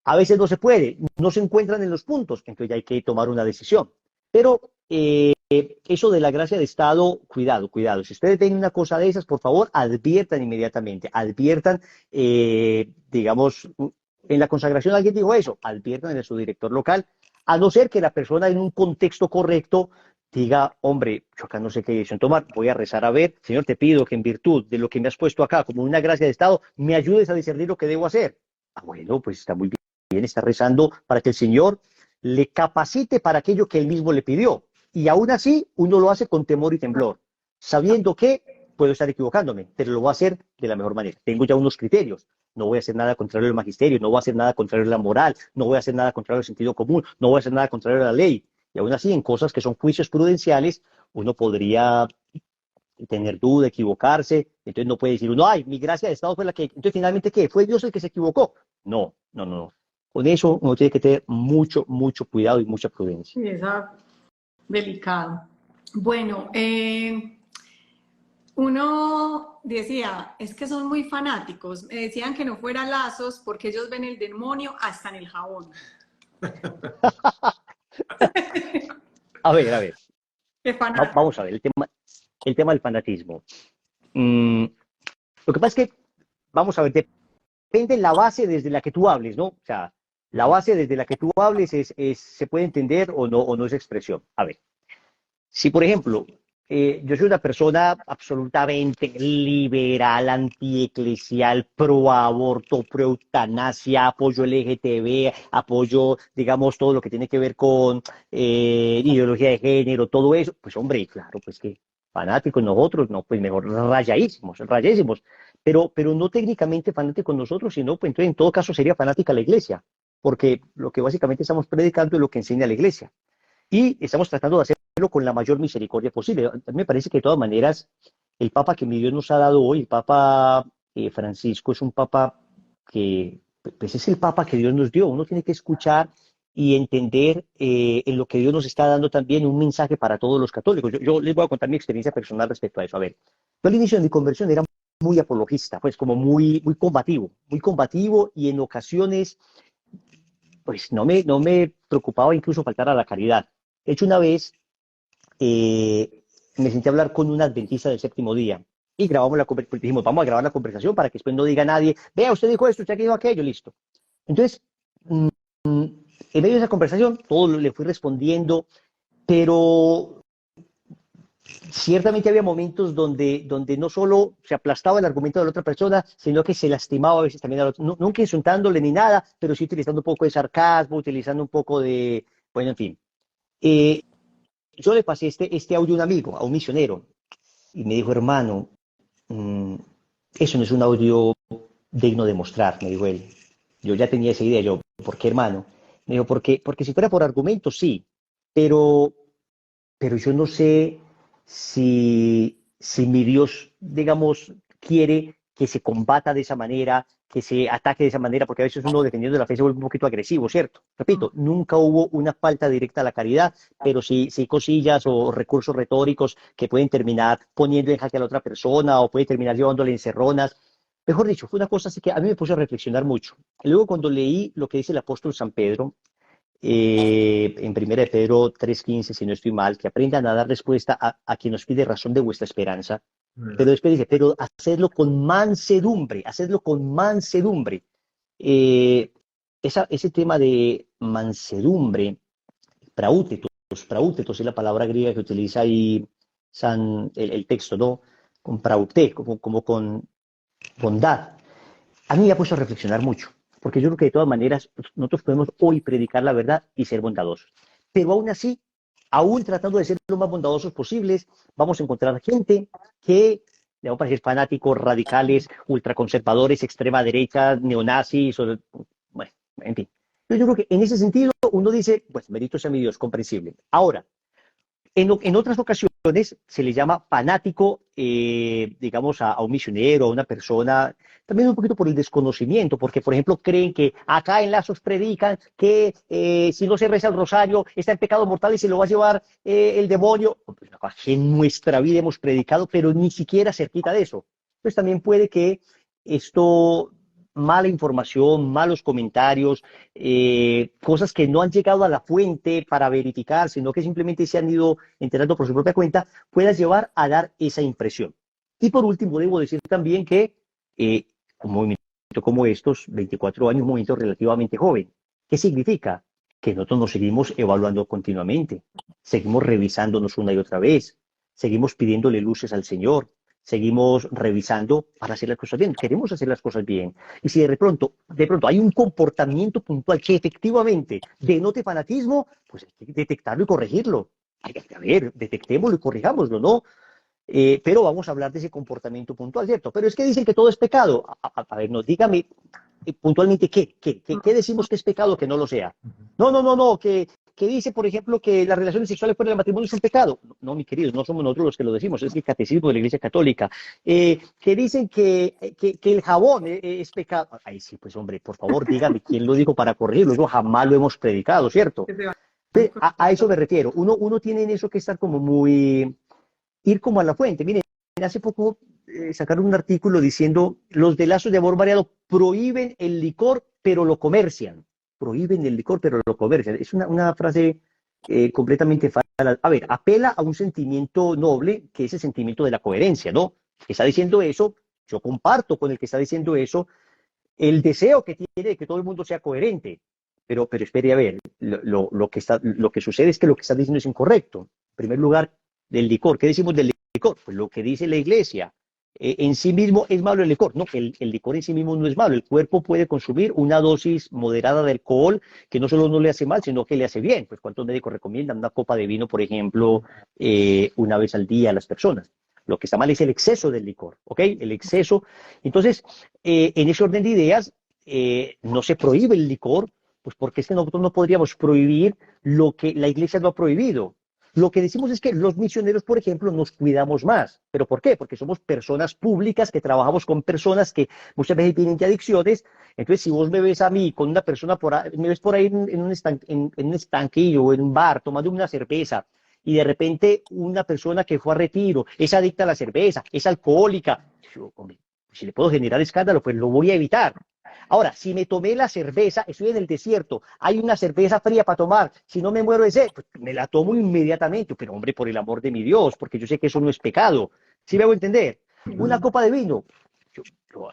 A veces no se puede, no se encuentran en los puntos, entonces ya hay que tomar una decisión. Pero eso de la gracia de Estado, cuidado, cuidado. Si ustedes ven una cosa de esas, por favor, adviertan inmediatamente, adviertan, digamos, en la consagración alguien dijo eso, adviertan a su director local, a no ser que la persona en un contexto correcto diga, hombre, yo acá no sé qué decisión tomar, voy a rezar a ver, Señor, te pido que en virtud de lo que me has puesto acá como una gracia de Estado, me ayudes a discernir lo que debo hacer. Bueno, pues está muy bien, está rezando para que el Señor le capacite para aquello que él mismo le pidió. Y aún así, uno lo hace con temor y temblor, sabiendo que puedo estar equivocándome, pero lo voy a hacer de la mejor manera. Tengo ya unos criterios. No voy a hacer nada contrario al magisterio, no voy a hacer nada contrario a la moral, no voy a hacer nada contrario al sentido común, no voy a hacer nada contrario a la ley. Y aún así, en cosas que son juicios prudenciales, uno podría tener duda, equivocarse. Entonces no puede decir uno, ay, mi gracia de Estado fue la que... Entonces finalmente, ¿qué? ¿Fue Dios el que se equivocó? No, no, no, no. Con eso uno tiene que tener mucho, mucho cuidado y mucha prudencia. Sí, es delicado. Bueno, uno decía, es que son muy fanáticos. Me decían que no fuera lazos porque ellos ven el demonio hasta en el jabón. A ver, Qué fanático. vamos a ver el tema del fanatismo. Lo que pasa es que, vamos a ver, depende la base desde la que tú hables, ¿no? O sea, la base desde la que tú hables se puede entender o no es expresión. A ver, si por ejemplo, yo soy una persona absolutamente liberal, antieclesial, pro aborto, pro eutanasia, apoyo LGTB, apoyo, digamos, todo lo que tiene que ver con ideología de género, todo eso, pues hombre, claro, pues que fanáticos nosotros, no, pues mejor rayadísimos, rayadísimos, pero no técnicamente fanáticos nosotros, sino, pues entonces en todo caso sería fanática la iglesia, porque lo que básicamente estamos predicando es lo que enseña la iglesia. Y estamos tratando de hacerlo con la mayor misericordia posible. A mí me parece que de todas maneras, el Papa que mi Dios nos ha dado hoy, el Papa Francisco, es un Papa que, pues es el Papa que Dios nos dio. Uno tiene que escuchar y entender en lo que Dios nos está dando también un mensaje para todos los católicos. Yo les voy a contar mi experiencia personal respecto a eso. A ver, yo al inicio de mi conversión era muy apologista, pues como muy combativo y en ocasiones pues no me preocupaba incluso faltar a la caridad. De hecho, una vez me senté a hablar con un adventista del séptimo día y grabamos la conversación. Dijimos, vamos a grabar la conversación para que después no diga nadie, vea, usted dijo esto, usted dijo aquello, listo. Entonces, en medio de esa conversación, todo le fui respondiendo, pero ciertamente había momentos donde no solo se aplastaba el argumento de la otra persona, sino que se lastimaba a veces también al otro. No, nunca insultándole ni nada, pero sí utilizando un poco de sarcasmo, utilizando un poco de, bueno, en fin. Eh, yo le pasé este audio a un amigo, a un misionero, y me dijo, hermano, eso no es un audio digno de mostrar, me dijo él. Yo ya tenía esa idea, yo, ¿por qué, hermano? Me dijo, porque si fuera por argumentos, sí, pero, pero yo no sé si mi Dios, digamos, quiere que se combata de esa manera, que se ataque de esa manera, porque a veces uno, dependiendo de la fe, se vuelve un poquito agresivo, ¿cierto? Repito, nunca hubo una falta directa a la caridad, pero sí cosillas o recursos retóricos que pueden terminar poniendo en jaque a la otra persona o puede terminar llevándole encerronas. Mejor dicho, fue una cosa así que a mí me puso a reflexionar mucho. Luego, cuando leí lo que dice el apóstol San Pedro, en primera de Pedro 3:15, si no estoy mal, que aprendan a dar respuesta a quien nos pide razón de vuestra esperanza. Pero después dice, pero hacedlo con mansedumbre. Eh, ese tema de mansedumbre, praútetos, praútetos es la palabra griega que utiliza ahí el texto, ¿no? Con prauté, como con bondad. A mí me ha puesto a reflexionar mucho, porque yo creo que de todas maneras nosotros podemos hoy predicar la verdad y ser bondadosos. Pero aún así, aún tratando de ser lo más bondadosos posibles, vamos a encontrar gente que le van a parecer fanáticos, radicales, ultraconservadores, extrema derecha, neonazis, bueno, en fin. Yo creo que en ese sentido uno dice, pues bendito sea mi Dios, comprensible. Ahora, en otras ocasiones se le llama fanático, digamos, a un misionero, a una persona, también un poquito por el desconocimiento, porque, por ejemplo, creen que acá en Lazos predican que si no se reza el rosario está en pecado mortal y se lo va a llevar el demonio. Pues, una cosa que en nuestra vida hemos predicado, pero ni siquiera cerquita de eso. Pues también puede que esto, mala información, malos comentarios, cosas que no han llegado a la fuente para verificar, sino que simplemente se han ido enterando por su propia cuenta, pueda llevar a dar esa impresión. Y por último, debo decir también que un movimiento como estos, 24 años, un movimiento relativamente joven. ¿Qué significa? Que nosotros nos seguimos evaluando continuamente, seguimos revisándonos una y otra vez, seguimos pidiéndole luces al Señor, seguimos revisando para hacer las cosas bien, queremos hacer las cosas bien. Y si de pronto hay un comportamiento puntual que efectivamente denote fanatismo, pues hay que detectarlo y corregirlo. Hay que, a ver, detectémoslo y corrijámoslo, ¿no? Pero vamos a hablar de ese comportamiento puntual, ¿cierto? Pero es que dicen que todo es pecado. A ver, no, dígame puntualmente qué decimos que es pecado que no lo sea. No, que dice, por ejemplo, que las relaciones sexuales fuera del matrimonio es un pecado. No, no, mi querido, no somos nosotros los que lo decimos, es el catecismo de la Iglesia Católica. Que dicen que el jabón es pecado. Ay, sí, pues hombre, por favor, dígame quién lo dijo para corregirlo. Eso jamás lo hemos predicado, ¿cierto? A eso me refiero. Uno tiene en eso que estar como muy ir como a la fuente. Miren, hace poco sacaron un artículo diciendo los de Lazos de Amor Variado prohíben el licor, pero lo comercian. Prohíben el licor, pero lo comercian. Es una frase completamente falsa. A ver, apela a un sentimiento noble, que es el sentimiento de la coherencia, ¿no? Que está diciendo eso, yo comparto con el que está diciendo eso, el deseo que tiene de que todo el mundo sea coherente. Pero espere a ver, lo que sucede es que lo que está diciendo es incorrecto. En primer lugar, del licor. ¿Qué decimos del licor? Pues lo que dice la Iglesia. En sí mismo es malo el licor. No, que el licor en sí mismo no es malo. El cuerpo puede consumir una dosis moderada de alcohol que no solo no le hace mal, sino que le hace bien. Pues ¿cuántos médicos recomiendan una copa de vino, por ejemplo, una vez al día a las personas? Lo que está mal es el exceso del licor, ¿ok? El exceso. Entonces, en ese orden de ideas, no se prohíbe el licor, pues porque es que nosotros no podríamos prohibir lo que la Iglesia no ha prohibido. Lo que decimos es que los misioneros, por ejemplo, nos cuidamos más. ¿Pero por qué? Porque somos personas públicas que trabajamos con personas que muchas veces tienen de adicciones. Entonces, si vos me ves a mí con una persona, me ves por ahí en un estanquillo o en un bar tomando una cerveza y de repente una persona que fue a retiro es adicta a la cerveza, es alcohólica, yo, hombre, si le puedo generar escándalo, pues lo voy a evitar. Ahora, si me tomé la cerveza, estoy en el desierto, hay una cerveza fría para tomar, si no me muero de sed, pues me la tomo inmediatamente, pero hombre, por el amor de mi Dios, porque yo sé que eso no es pecado. ¿Sí me hago entender? Una copa de vino. Yo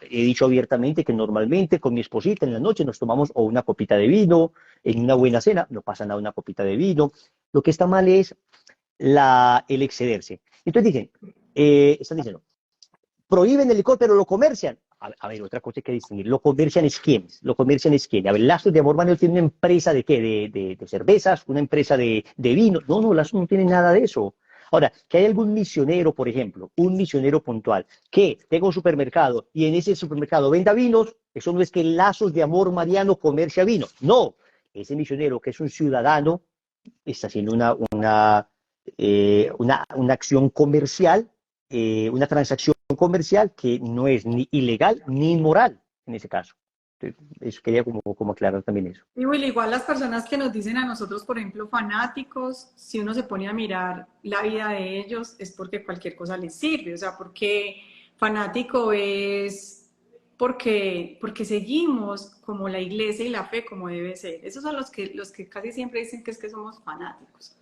he dicho abiertamente que normalmente con mi esposita en la noche nos tomamos o una copita de vino, en una buena cena, no pasa nada una copita de vino. Lo que está mal es el excederse. Entonces dicen, están diciendo, prohíben el licor, pero lo comercian. A ver, otra cosa hay que distinguir. ¿Lo comercian es quiénes? ¿Lo comercian es quién? A ver, Lazos de Amor Manuel tiene una empresa de qué? De cervezas, una empresa de vino. No, Lazos no tiene nada de eso. Ahora, que hay algún misionero, por ejemplo, un misionero puntual, que tenga un supermercado y en ese supermercado venda vinos, eso no es que Lazos de Amor Mariano comercia vino. No, ese misionero que es un ciudadano está haciendo una acción comercial, una transacción comercial que no es ni ilegal ni inmoral en ese caso. Entonces, eso quería como aclarar también eso. Y Will, igual las personas que nos dicen a nosotros, por ejemplo, fanáticos, si uno se pone a mirar la vida de ellos, es porque cualquier cosa les sirve. O sea, porque fanático es porque seguimos como la iglesia y la fe como debe ser. Esos son los que casi siempre dicen que es que somos fanáticos.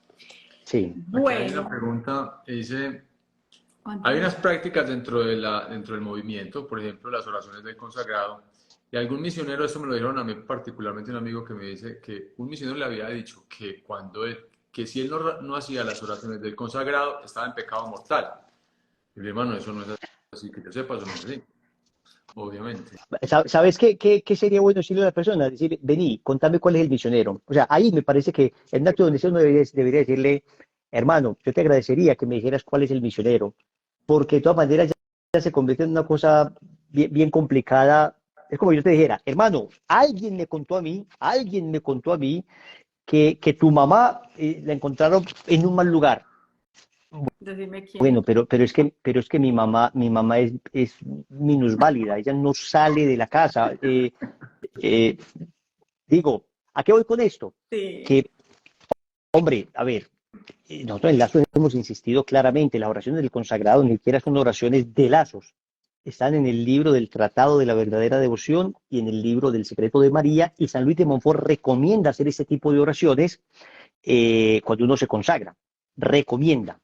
Sí. Aquí hay una Bueno. pregunta, dice, hay unas prácticas dentro del movimiento, por ejemplo, las oraciones del consagrado, y algún misionero, esto me lo dijeron a mí particularmente un amigo que me dice que un misionero le había dicho que que si él no hacía las oraciones del consagrado, estaba en pecado mortal. Y mi hermano, eso no es así, que yo sepa, eso no es así, obviamente. ¿Sabes qué sería bueno decirle a la persona? Decir, vení, contame cuál es el misionero. O sea, ahí me parece que en un acto de donación uno debería decirle, hermano, yo te agradecería que me dijeras cuál es el misionero, porque de todas maneras ya se convierte en una cosa bien complicada Es como yo te dijera, hermano, alguien me contó a mí que tu mamá la encontraron en un mal lugar. Decime quién. Bueno, pero es que mi mamá es minusválida, ella no sale de la casa. Eh, digo, ¿a qué voy con esto? Sí. Que, hombre, a ver, nosotros en Lazos hemos insistido claramente, las oraciones del consagrado ni siquiera son oraciones de Lazos. Están en el libro del Tratado de la Verdadera Devoción y en el libro del Secreto de María, y San Luis de Montfort recomienda hacer este tipo de oraciones cuando uno se consagra. Recomienda.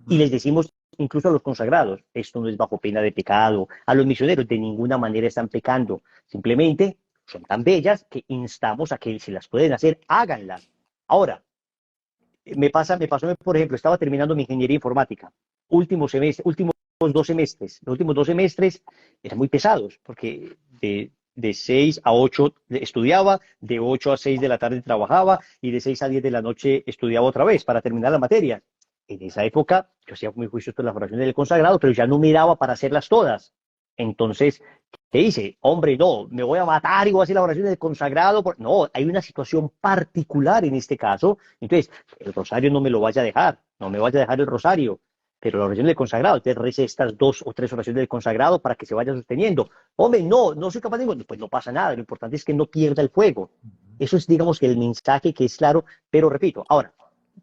Y les decimos incluso a los consagrados, esto no es bajo pena de pecado. A los misioneros de ninguna manera están pecando. Simplemente son tan bellas que instamos a que si las pueden hacer, háganlas. Ahora, me pasó, por ejemplo, estaba terminando mi ingeniería informática, último semestre, últimos 2 semestres. Los últimos 2 semestres eran muy pesados, porque de 6 a 8 estudiaba, de 8 a 6 de la tarde trabajaba, y de 6 a 10 de la noche estudiaba otra vez para terminar la materia. En esa época, yo hacía muy juicioso las oraciones del consagrado, pero ya no miraba para hacerlas todas. Entonces, ¿qué hice? Hombre, no, me voy a matar y voy a hacer la oración del consagrado. No, hay una situación particular en este caso. Entonces, el rosario no me lo vaya a dejar, no me vaya a dejar el rosario, pero la oración del consagrado, entonces rece estas 2 o 3 oraciones del consagrado para que se vaya sosteniendo. Hombre, no soy capaz de, pues no pasa nada, lo importante es que no pierda el fuego. Eso es, digamos, que el mensaje que es claro, pero repito, ahora,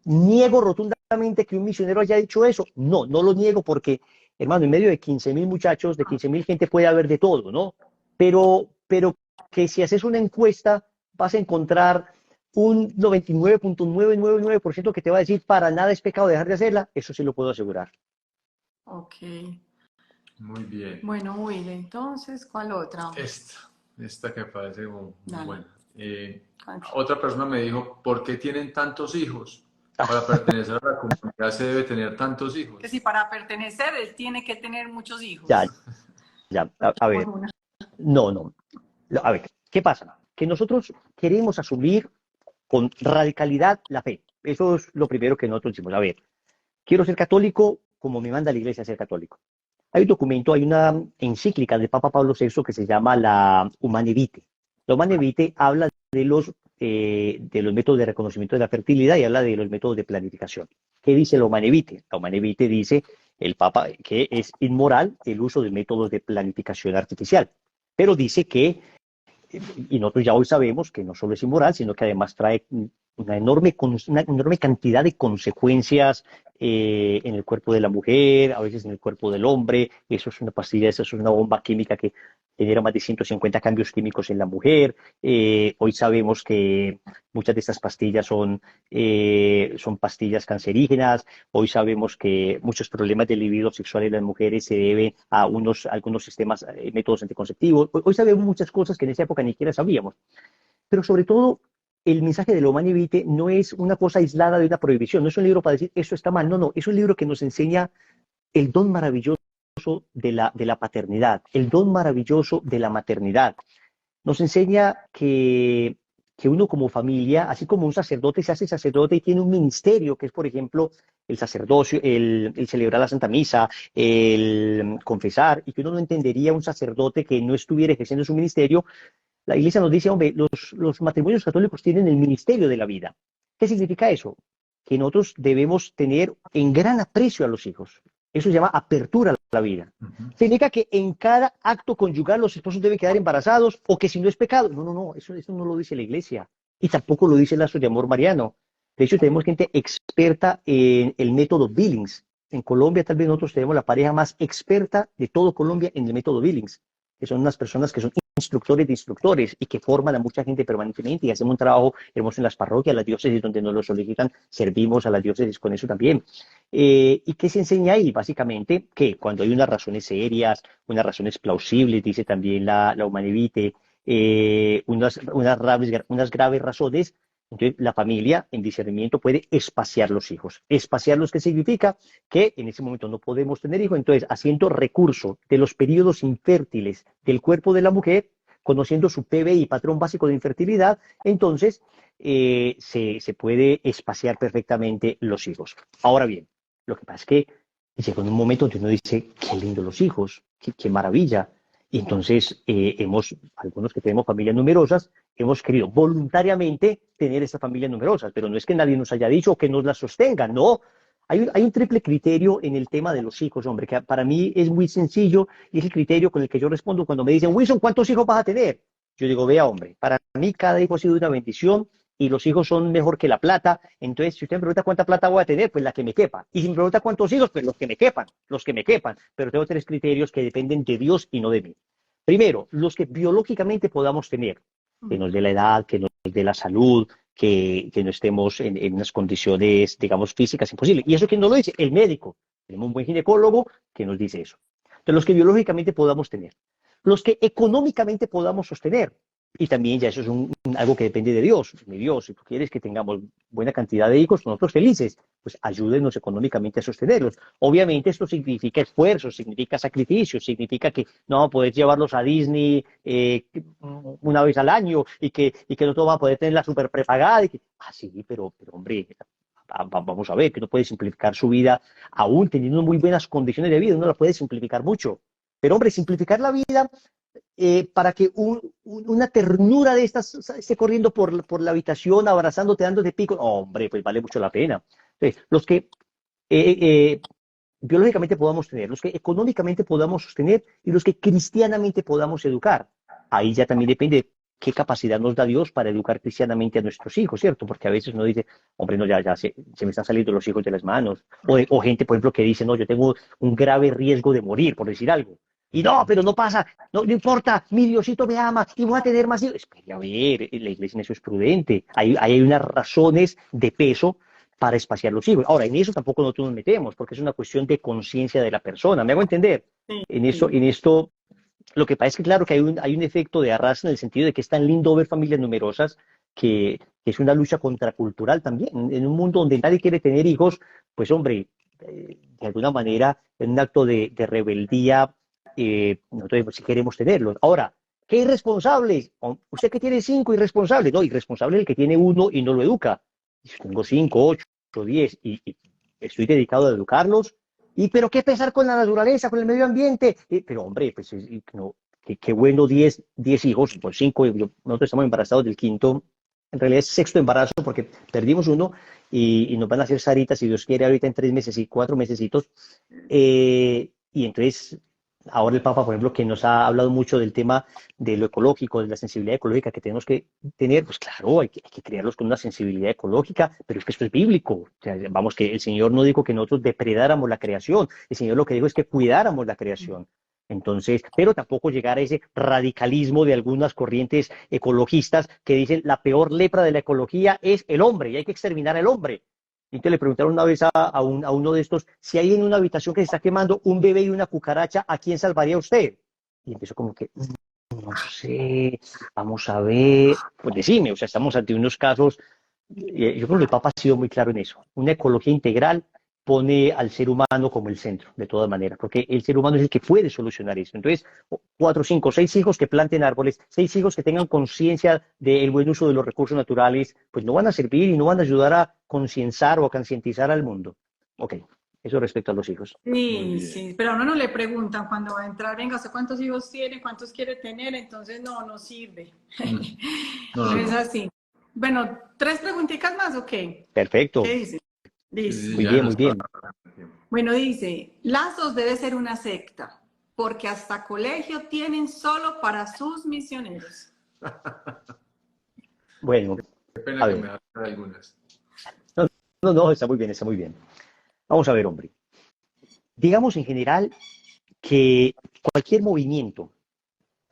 ¿niego rotundamente que un misionero haya dicho eso? No, no lo niego porque, hermano, en medio de 15.000 muchachos, de 15.000 gente puede haber de todo, ¿no? Pero que si haces una encuesta vas a encontrar un 99.999% que te va a decir para nada es pecado dejar de hacerla, eso sí lo puedo asegurar. Ok. Muy bien. Bueno, Will, entonces, ¿cuál otra? Esta que parece muy Dale. buena. Tranqui. Otra persona me dijo, ¿por qué tienen tantos hijos? Para pertenecer a la comunidad se debe tener tantos hijos. Que si para pertenecer él tiene que tener muchos hijos. Ya, a ver, no. A ver, ¿qué pasa? Que nosotros queremos asumir con radicalidad la fe. Eso es lo primero que nosotros decimos. A ver, quiero ser católico como me manda la iglesia a ser católico. Hay un documento, hay una encíclica de Papa Pablo VI que se llama la Humane Vitae. La Humane Vitae habla de los métodos de reconocimiento de la fertilidad y habla de los métodos de planificación. ¿Qué dice la Humane Vitae? La Humane Vitae dice el Papa que es inmoral el uso de métodos de planificación artificial, pero dice que y nosotros ya hoy sabemos que no solo es inmoral, sino que además trae una enorme cantidad de consecuencias en el cuerpo de la mujer, a veces en el cuerpo del hombre. Eso es una pastilla, eso es una bomba química que genera más de 150 cambios químicos en la mujer. Hoy sabemos que muchas de estas pastillas son pastillas cancerígenas. Hoy sabemos que muchos problemas del libido sexual en las mujeres se deben a algunos sistemas, métodos anticonceptivos. Hoy sabemos muchas cosas que en esa época ni siquiera sabíamos. Pero sobre todo, el mensaje de la Humane Vitae no es una cosa aislada de una prohibición, no es un libro para decir eso está mal, no, es un libro que nos enseña el don maravilloso de la paternidad, el don maravilloso de la maternidad. Nos enseña que uno como familia, así como un sacerdote se hace sacerdote y tiene un ministerio, que es, por ejemplo, el sacerdocio, el celebrar la Santa Misa, el confesar, y que uno no entendería un sacerdote que no estuviera ejerciendo su ministerio. La Iglesia nos dice, hombre, los matrimonios católicos tienen el ministerio de la vida. ¿Qué significa eso? Que nosotros debemos tener en gran aprecio a los hijos. Eso se llama apertura a la vida. Significa que en cada acto conyugal los esposos deben quedar embarazados o que si no es pecado. No, eso no lo dice la Iglesia. Y tampoco lo dice el lazo de amor mariano. De hecho, tenemos gente experta en el método Billings. En Colombia tal vez nosotros tenemos la pareja más experta de todo Colombia en el método Billings, que son unas personas que son instructores de instructores y que forman a mucha gente permanentemente y hacemos un trabajo hermoso en las parroquias, las diócesis donde nos lo solicitan, servimos a las diócesis con eso también. ¿Y qué se enseña ahí? Básicamente que cuando hay unas razones serias, unas razones plausibles, dice también la Humane Vitae, unas graves razones, entonces la familia en discernimiento puede espaciar los hijos. Espaciarlos, ¿qué significa? Que en ese momento no podemos tener hijos, entonces haciendo recurso de los periodos infértiles del cuerpo de la mujer, conociendo su PBI, patrón básico de infertilidad, entonces se puede espaciar perfectamente los hijos. Ahora bien, lo que pasa es que llega un momento donde uno dice, qué lindo los hijos, qué maravilla. Y entonces algunos que tenemos familias numerosas, hemos querido voluntariamente tener estas familias numerosas, pero no es que nadie nos haya dicho que nos las sostenga, no. Hay un triple criterio en el tema de los hijos, hombre, que para mí es muy sencillo y es el criterio con el que yo respondo cuando me dicen, Wilson, ¿cuántos hijos vas a tener? Yo digo, vea, hombre, para mí cada hijo ha sido una bendición y los hijos son mejor que la plata. Entonces, si usted me pregunta cuánta plata voy a tener, pues la que me quepa. Y si me pregunta cuántos hijos, pues los que me quepan. Pero tengo tres criterios que dependen de Dios y no de mí. Primero, los que biológicamente podamos tener, que nos dé la edad, que nos dé la salud, que no estemos en unas condiciones, digamos, físicas imposibles. ¿Y eso quién nos lo dice? El médico. Tenemos un buen ginecólogo que nos dice eso. Entonces, los que biológicamente podamos tener. Los que económicamente podamos sostener. Y también ya eso es algo que depende de Dios. Mi Dios, si tú quieres que tengamos buena cantidad de hijos, nosotros felices, pues ayúdenos económicamente a sostenerlos. Obviamente esto significa esfuerzo, significa sacrificio, significa que no vamos a poder llevarlos a Disney una vez al año y que no todos van a poder tener la super prepagada. Sí, pero hombre, vamos a ver, que uno puede simplificar su vida aún teniendo muy buenas condiciones de vida, uno la puede simplificar mucho. Pero hombre, simplificar la vida para que una ternura de estas esté corriendo por la habitación, abrazándote, dándote pico, hombre, pues vale mucho la pena. Entonces, los que biológicamente podamos tener, los que económicamente podamos sostener y los que cristianamente podamos educar. Ahí ya también depende qué capacidad nos da Dios para educar cristianamente a nuestros hijos, ¿cierto? Porque a veces uno dice, hombre, no, ya se me están saliendo los hijos de las manos. O gente, por ejemplo, que dice, no, yo tengo un grave riesgo de morir, por decir algo. Y no, pero no pasa, no importa, mi Diosito me ama y voy a tener más hijos. Espera, a ver, la iglesia en eso es prudente. Hay unas razones de peso para espaciar los hijos. Ahora, en eso tampoco nosotros nos metemos, porque es una cuestión de conciencia de la persona. ¿Me hago entender? Sí, En esto, lo que pasa es que, claro, que hay un efecto de arrastre en el sentido de que es tan lindo ver familias numerosas que es una lucha contracultural también. En un mundo donde nadie quiere tener hijos, pues, hombre, de alguna manera, en un acto de rebeldía, nosotros sí queremos tenerlos. Ahora, ¿qué irresponsables? Usted que tiene 5 irresponsables. No, irresponsable es el que tiene uno y no lo educa. Tengo 5, 8, 10 y estoy dedicado a educarlos. Pero qué pesar con la naturaleza, con el medio ambiente. Pero hombre, pues no, qué bueno 10 hijos, pues 5, nosotros estamos embarazados del quinto, en realidad es sexto embarazo porque perdimos uno y nos van a hacer Saritas, si Dios quiere, ahorita en 3 meses y 4 mesecitos. Y entonces, ahora el Papa, por ejemplo, que nos ha hablado mucho del tema de lo ecológico, de la sensibilidad ecológica que tenemos que tener, pues claro, hay que criarlos con una sensibilidad ecológica, pero es que esto es bíblico. O sea, vamos, que el Señor no dijo que nosotros depredáramos la creación, el Señor lo que dijo es que cuidáramos la creación. Entonces, pero tampoco llegar a ese radicalismo de algunas corrientes ecologistas que dicen la peor lepra de la ecología es el hombre y hay que exterminar al hombre. Y entonces le preguntaron una vez a uno de estos, si hay en una habitación que se está quemando un bebé y una cucaracha, ¿a quién salvaría usted? Y empezó como que, no sé, vamos a ver, pues decime, o sea, estamos ante unos casos, yo creo que el Papa ha sido muy claro en eso, una ecología integral pone al ser humano como el centro, de todas maneras, porque el ser humano es el que puede solucionar eso. Entonces, 4, 5, 6 hijos que planten árboles, 6 hijos que tengan conciencia del buen uso de los recursos naturales, pues no van a servir y no van a ayudar a concienciar o a concientizar al mundo. Ok, eso respecto a los hijos. sí, sí, pero a uno no le preguntan cuando va a entrar, venga, ¿usted cuántos hijos tiene? ¿Cuántos quiere tener? Entonces no sirve. No, No no, es no. así. Bueno, 3 preguntitas más, ¿o qué? ¿Qué Perfecto, dice? Sí, Listo. sí, sí, muy ya bien, nos muy bien. Bueno, dice, Lazos debe ser una secta, porque hasta colegio tienen solo para sus misioneros. Bueno, Qué pena a que me ver, hagan algunas. no, no, no, está muy bien, está muy bien. Vamos a ver, hombre. Digamos en general que cualquier movimiento,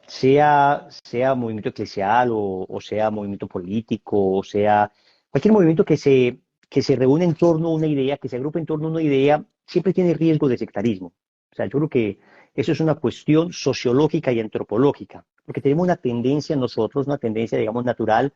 sea movimiento eclesial o sea movimiento político, o sea cualquier movimiento que se reúne en torno a una idea, que se agrupe en torno a una idea, siempre tiene riesgo de sectarismo. O sea, yo creo que eso es una cuestión sociológica y antropológica, porque tenemos una tendencia nosotros, una tendencia, digamos, natural,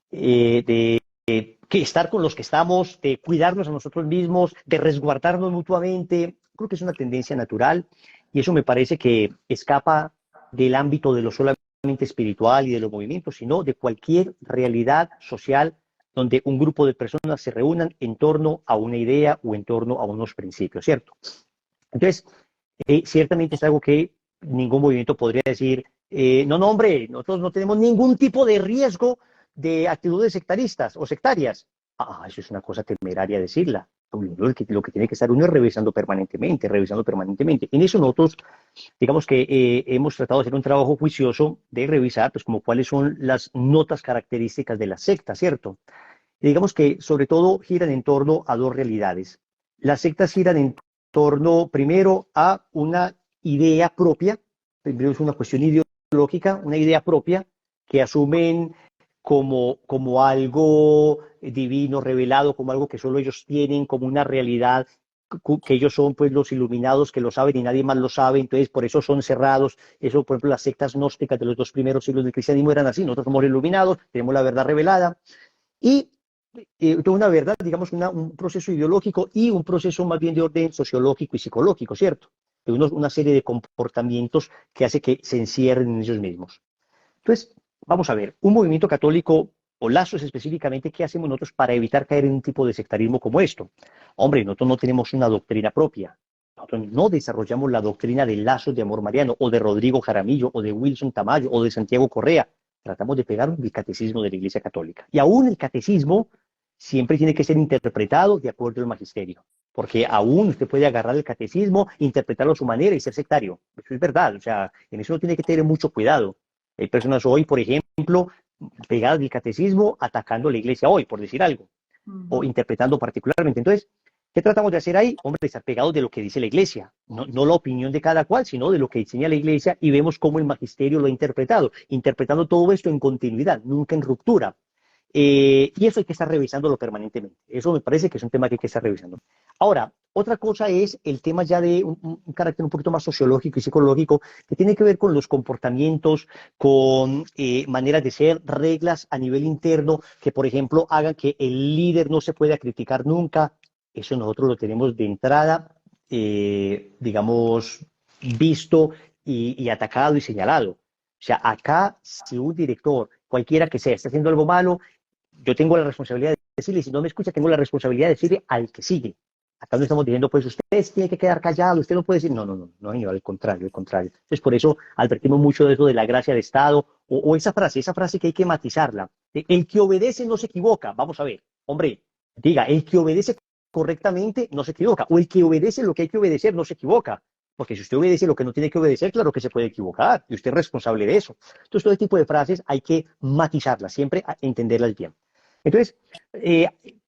de que estar con los que estamos, de cuidarnos a nosotros mismos, de resguardarnos mutuamente. Creo que es una tendencia natural y eso me parece que escapa del ámbito de lo solamente espiritual y de los movimientos, sino de cualquier realidad social donde un grupo de personas se reúnan en torno a una idea o en torno a unos principios, ¿cierto? Entonces, ciertamente es algo que ningún movimiento podría decir, no, no, hombre, nosotros no tenemos ningún tipo de riesgo de actitudes sectaristas o sectarias. Eso es una cosa temeraria decirla. Lo que tiene que estar uno es revisando permanentemente, revisando permanentemente. En eso nosotros, digamos que hemos tratado de hacer un trabajo juicioso de revisar, pues, como cuáles son las notas características de la secta, ¿cierto? Y digamos que sobre todo giran en torno a dos realidades. Las sectas giran en torno primero a una idea propia, primero es una cuestión ideológica, una idea propia que asumen como algo divino, revelado, como algo que solo ellos tienen, como una realidad, que ellos son pues los iluminados que lo saben y nadie más lo sabe, entonces por eso son cerrados. Eso, por ejemplo, las sectas gnósticas de los 2 primeros siglos del cristianismo eran así: nosotros somos iluminados, tenemos la verdad revelada, y toda una verdad, digamos, un proceso ideológico y un proceso más bien de orden sociológico y psicológico, ¿cierto? De una serie de comportamientos que hace que se encierren en ellos mismos. Entonces, vamos a ver, un movimiento católico o lazos específicamente, ¿qué hacemos nosotros para evitar caer en un tipo de sectarismo como esto? Hombre, nosotros no tenemos una doctrina propia. Nosotros no desarrollamos la doctrina de Lazos de Amor Mariano, o de Rodrigo Jaramillo, o de Wilson Tamayo, o de Santiago Correa. Tratamos de pegar el catecismo de la Iglesia Católica. Y aún el catecismo siempre tiene que ser interpretado de acuerdo al magisterio. Porque aún usted puede agarrar el catecismo, interpretarlo a su manera y ser sectario. Eso es verdad. O sea, en eso tiene que tener mucho cuidado. Hay personas hoy, por ejemplo, pegadas del catecismo, atacando a la iglesia hoy, por decir algo, o interpretando particularmente. Entonces, ¿qué tratamos de hacer ahí? Hombre, estar pegados de lo que dice la iglesia, no la opinión de cada cual, sino de lo que enseña la iglesia, y vemos cómo el magisterio lo ha interpretado, interpretando todo esto en continuidad, nunca en ruptura. Y eso hay que estar revisándolo permanentemente. Eso me parece que es un tema que hay que estar revisando. Ahora, otra cosa es el tema ya de un carácter un poquito más sociológico y psicológico, que tiene que ver con los comportamientos, con maneras de ser, reglas a nivel interno, que por ejemplo hagan que el líder no se pueda criticar nunca. Eso nosotros lo tenemos de entrada, digamos, visto y atacado y señalado. O sea, acá, si un director, cualquiera que sea, está haciendo algo malo, yo tengo la responsabilidad de decirle, si no me escucha, tengo la responsabilidad de decirle al que sigue. Acá no estamos diciendo, pues usted tiene que quedar callado, usted no puede decir, no, señor, al contrario, al contrario. Entonces, por eso advertimos mucho de eso de la gracia de Estado, o esa frase que hay que matizarla. El que obedece no se equivoca. Vamos a ver, hombre, diga, el que obedece correctamente no se equivoca, o el que obedece lo que hay que obedecer no se equivoca. Porque si usted obedece lo que no tiene que obedecer, claro que se puede equivocar, y usted es responsable de eso. Entonces, todo este tipo de frases hay que matizarlas, siempre entenderlas bien. Entonces,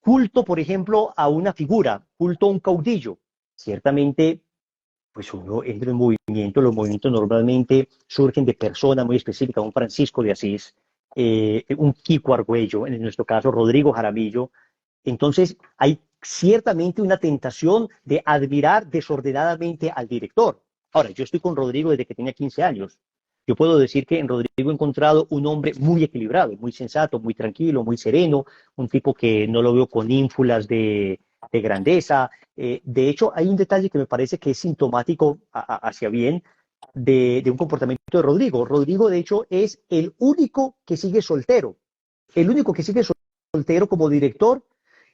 culto, por ejemplo, a una figura, culto a un caudillo. Ciertamente, pues uno entra en movimiento, los movimientos normalmente surgen de personas muy específicas, un Francisco de Asís, un Kiko Argüello, en nuestro caso Rodrigo Jaramillo. Entonces, hay ciertamente una tentación de admirar desordenadamente al director. Ahora, yo estoy con Rodrigo desde que tenía 15 años. Yo puedo decir que en Rodrigo he encontrado un hombre muy equilibrado, muy sensato, muy tranquilo, muy sereno, un tipo que no lo veo con ínfulas de grandeza. De hecho, hay un detalle que me parece que es sintomático hacia bien de un comportamiento de Rodrigo. Rodrigo, de hecho, es el único que sigue soltero. El único que sigue soltero como director.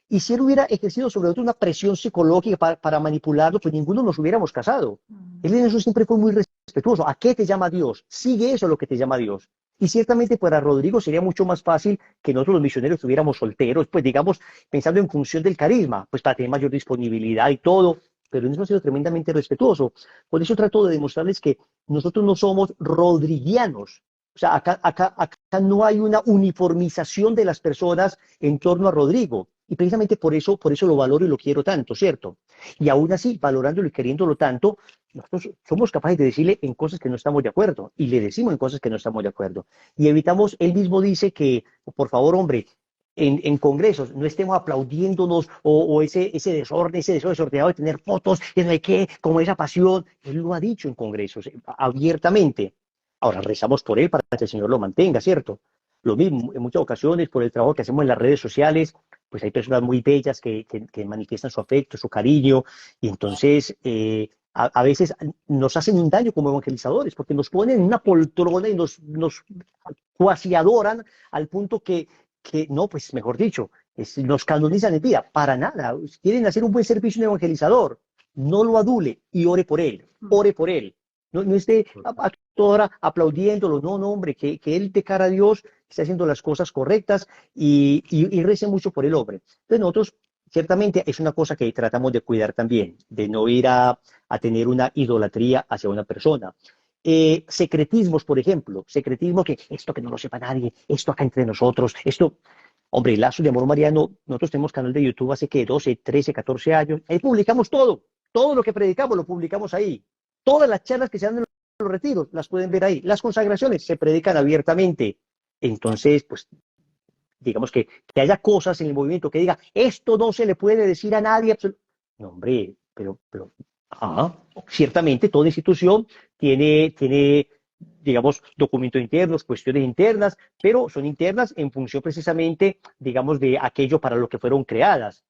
Y si él hubiera ejercido sobre todo una presión psicológica para manipularlo, pues ninguno nos hubiéramos casado. Él en eso siempre fue muy respetuoso. ¿A qué te llama Dios? Sigue eso lo que te llama Dios. Y ciertamente para Rodrigo sería mucho más fácil que nosotros los misioneros estuviéramos solteros, pues digamos, pensando en función del carisma, pues para tener mayor disponibilidad y todo, pero en eso ha sido tremendamente respetuoso. Por eso trato de demostrarles que nosotros no somos rodriguianos. O sea, acá no hay una uniformización de las personas en torno a Rodrigo. Y precisamente por eso lo valoro y lo quiero tanto, ¿cierto? Y aún así, valorándolo y queriéndolo tanto, nosotros somos capaces de decirle en cosas que no estamos de acuerdo, y le decimos en cosas que no estamos de acuerdo. Y evitamos, él mismo dice que, por favor, hombre, en congresos no estemos aplaudiéndonos o ese desorden, ese deseo desordenado de tener fotos, y no hay qué, como esa pasión. Él lo ha dicho en congresos, abiertamente. Ahora rezamos por él para que el Señor lo mantenga, ¿cierto? Lo mismo, en muchas ocasiones, por el trabajo que hacemos en las redes sociales, pues hay personas muy bellas que manifiestan su afecto, su cariño, y entonces a veces nos hacen un daño como evangelizadores, porque nos ponen en una poltrona y nos cuasi adoran al punto que no, pues mejor dicho, nos canonizan en vida. Para nada. Quieren hacer un buen servicio a un evangelizador. No lo adule y ore por él. Ore por él. no esté a toda hora aplaudiéndolo, no, no, hombre, que él de cara a Dios esté haciendo las cosas correctas y rece mucho por el hombre. Entonces nosotros, ciertamente, es una cosa que tratamos de cuidar también, de no ir a tener una idolatría hacia una persona. Secretismos, por ejemplo, secretismo que esto que no lo sepa nadie, esto acá entre nosotros, esto, hombre, Lazos de Amor Mariano, nosotros tenemos canal de YouTube hace que 12, 13, 14 años, ahí publicamos todo lo que predicamos lo publicamos ahí, todas las charlas que se dan en los retiros las pueden ver ahí, las consagraciones se predican abiertamente, entonces, pues, digamos que haya cosas en el movimiento que diga, esto no se le puede decir a nadie, no, hombre, pero ciertamente toda institución tiene, digamos, documentos internos, cuestiones internas, pero son internas en función precisamente, digamos, de aquello para lo que fueron creadas.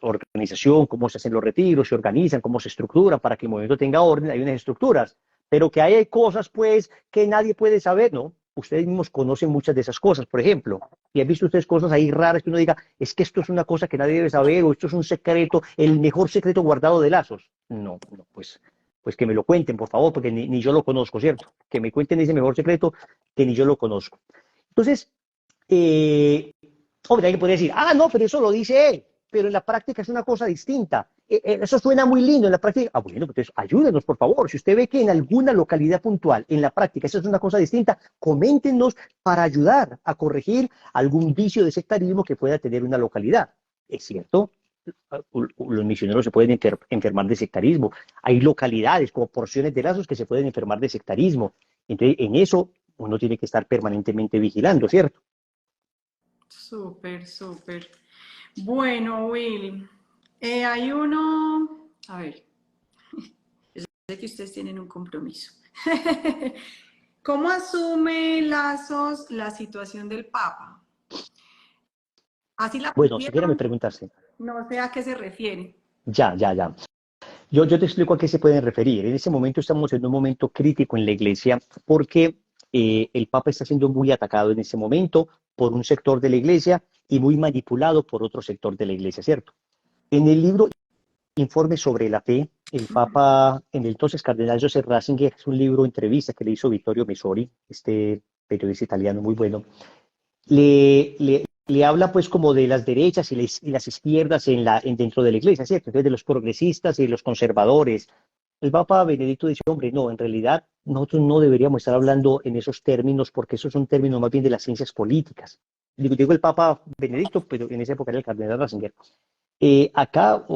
Organización, cómo se hacen los retiros, se organizan, cómo se estructuran para que el movimiento tenga orden, hay unas estructuras, pero que hay cosas, pues, que nadie puede saber, ¿no? Ustedes mismos conocen muchas de esas cosas, por ejemplo, y han visto ustedes cosas ahí raras que uno diga, es que esto es una cosa que nadie debe saber, o esto es un secreto, el mejor secreto guardado de Lazos. No, no, pues que me lo cuenten, por favor, porque ni yo lo conozco, ¿cierto? Que me cuenten ese mejor secreto que ni yo lo conozco. Entonces, hombre, alguien podría decir, no, pero eso lo dice él, pero en la práctica es una cosa distinta. Eso suena muy lindo en la práctica. Bueno, pues ayúdenos, por favor. Si usted ve que en alguna localidad puntual, en la práctica, eso es una cosa distinta, coméntenos para ayudar a corregir algún vicio de sectarismo que pueda tener una localidad. Es cierto, los misioneros se pueden enfermar de sectarismo. Hay localidades como porciones de Lazos que se pueden enfermar de sectarismo. Entonces, en eso uno tiene que estar permanentemente vigilando, ¿cierto? Súper, súper. Bueno, Will, hay uno, a ver, yo sé que ustedes tienen un compromiso. ¿Cómo asume Lazos la situación del Papa? Así la Bueno, si quiere me pusieron, preguntarse. no sé a qué se refiere. Ya. Yo te explico a qué se pueden referir. En ese momento estamos en un momento crítico en la iglesia porque el Papa está siendo muy atacado en ese momento por un sector de la iglesia y muy manipulado por otro sector de la iglesia, ¿cierto? En el libro Informe sobre la Fe, el Papa, en el entonces Cardenal Joseph Ratzinger, es un libro entrevista que le hizo Vittorio Messori, este periodista italiano muy bueno, le habla pues como de las derechas y las izquierdas dentro de la iglesia, ¿cierto? Entonces de los progresistas y los conservadores. El Papa Benedicto dice, hombre, no, en realidad nosotros no deberíamos estar hablando en esos términos porque esos son términos más bien de las ciencias políticas. Digo el Papa Benedicto, pero en esa época era el Cardenal Ratzinger. Acá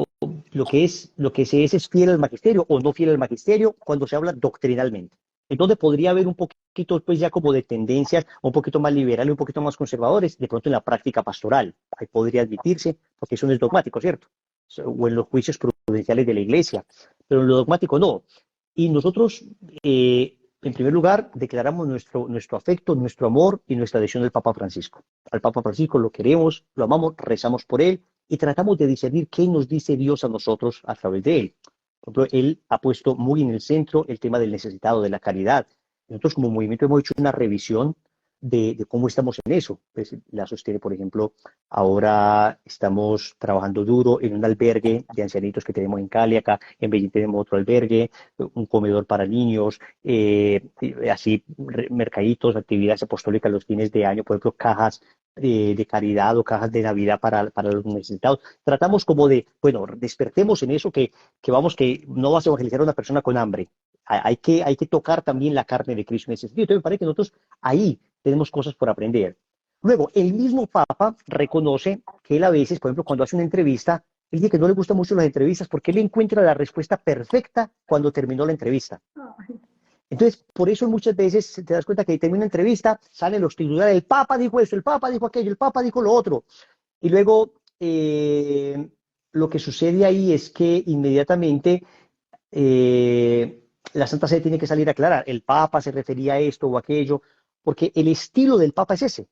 lo que se es fiel al magisterio o no fiel al magisterio cuando se habla doctrinalmente. Entonces podría haber un poquito pues ya como de tendencias un poquito más liberales, un poquito más conservadores, de pronto en la práctica pastoral. Ahí podría admitirse, porque eso no es dogmático, ¿cierto? O en los juicios prudenciales de la iglesia, pero en lo dogmático no. Y nosotros, en primer lugar, declaramos nuestro afecto, nuestro amor y nuestra adhesión al Papa Francisco. Al Papa Francisco lo queremos, lo amamos, rezamos por él y tratamos de discernir qué nos dice Dios a nosotros a través de él. Por ejemplo, él ha puesto muy en el centro el tema del necesitado, de la caridad. Nosotros como movimiento hemos hecho una revisión de cómo estamos en eso. Pues, la sostiene, por ejemplo, ahora estamos trabajando duro en un albergue de ancianitos que tenemos en Cali, acá en Medellín tenemos otro albergue, un comedor para niños, así mercaditos, actividades apostólicas los fines de año, por ejemplo, cajas de caridad o cajas de Navidad para los necesitados. Tratamos como de, bueno, despertemos en eso que vamos, que no vas a evangelizar a una persona con hambre. Hay que tocar también la carne de Cristo en ese sentido. Entonces me parece que nosotros ahí tenemos cosas por aprender. Luego, el mismo Papa reconoce que él a veces, por ejemplo, cuando hace una entrevista, él dice que no le gustan mucho las entrevistas porque él encuentra la respuesta perfecta cuando terminó la entrevista. Entonces, por eso muchas veces te das cuenta que termina una entrevista, salen los titulares, el Papa dijo eso, el Papa dijo aquello, el Papa dijo lo otro. Y luego, lo que sucede ahí es que inmediatamente la Santa Sede tiene que salir a aclarar, el Papa se refería a esto o aquello, porque el estilo del Papa es ese.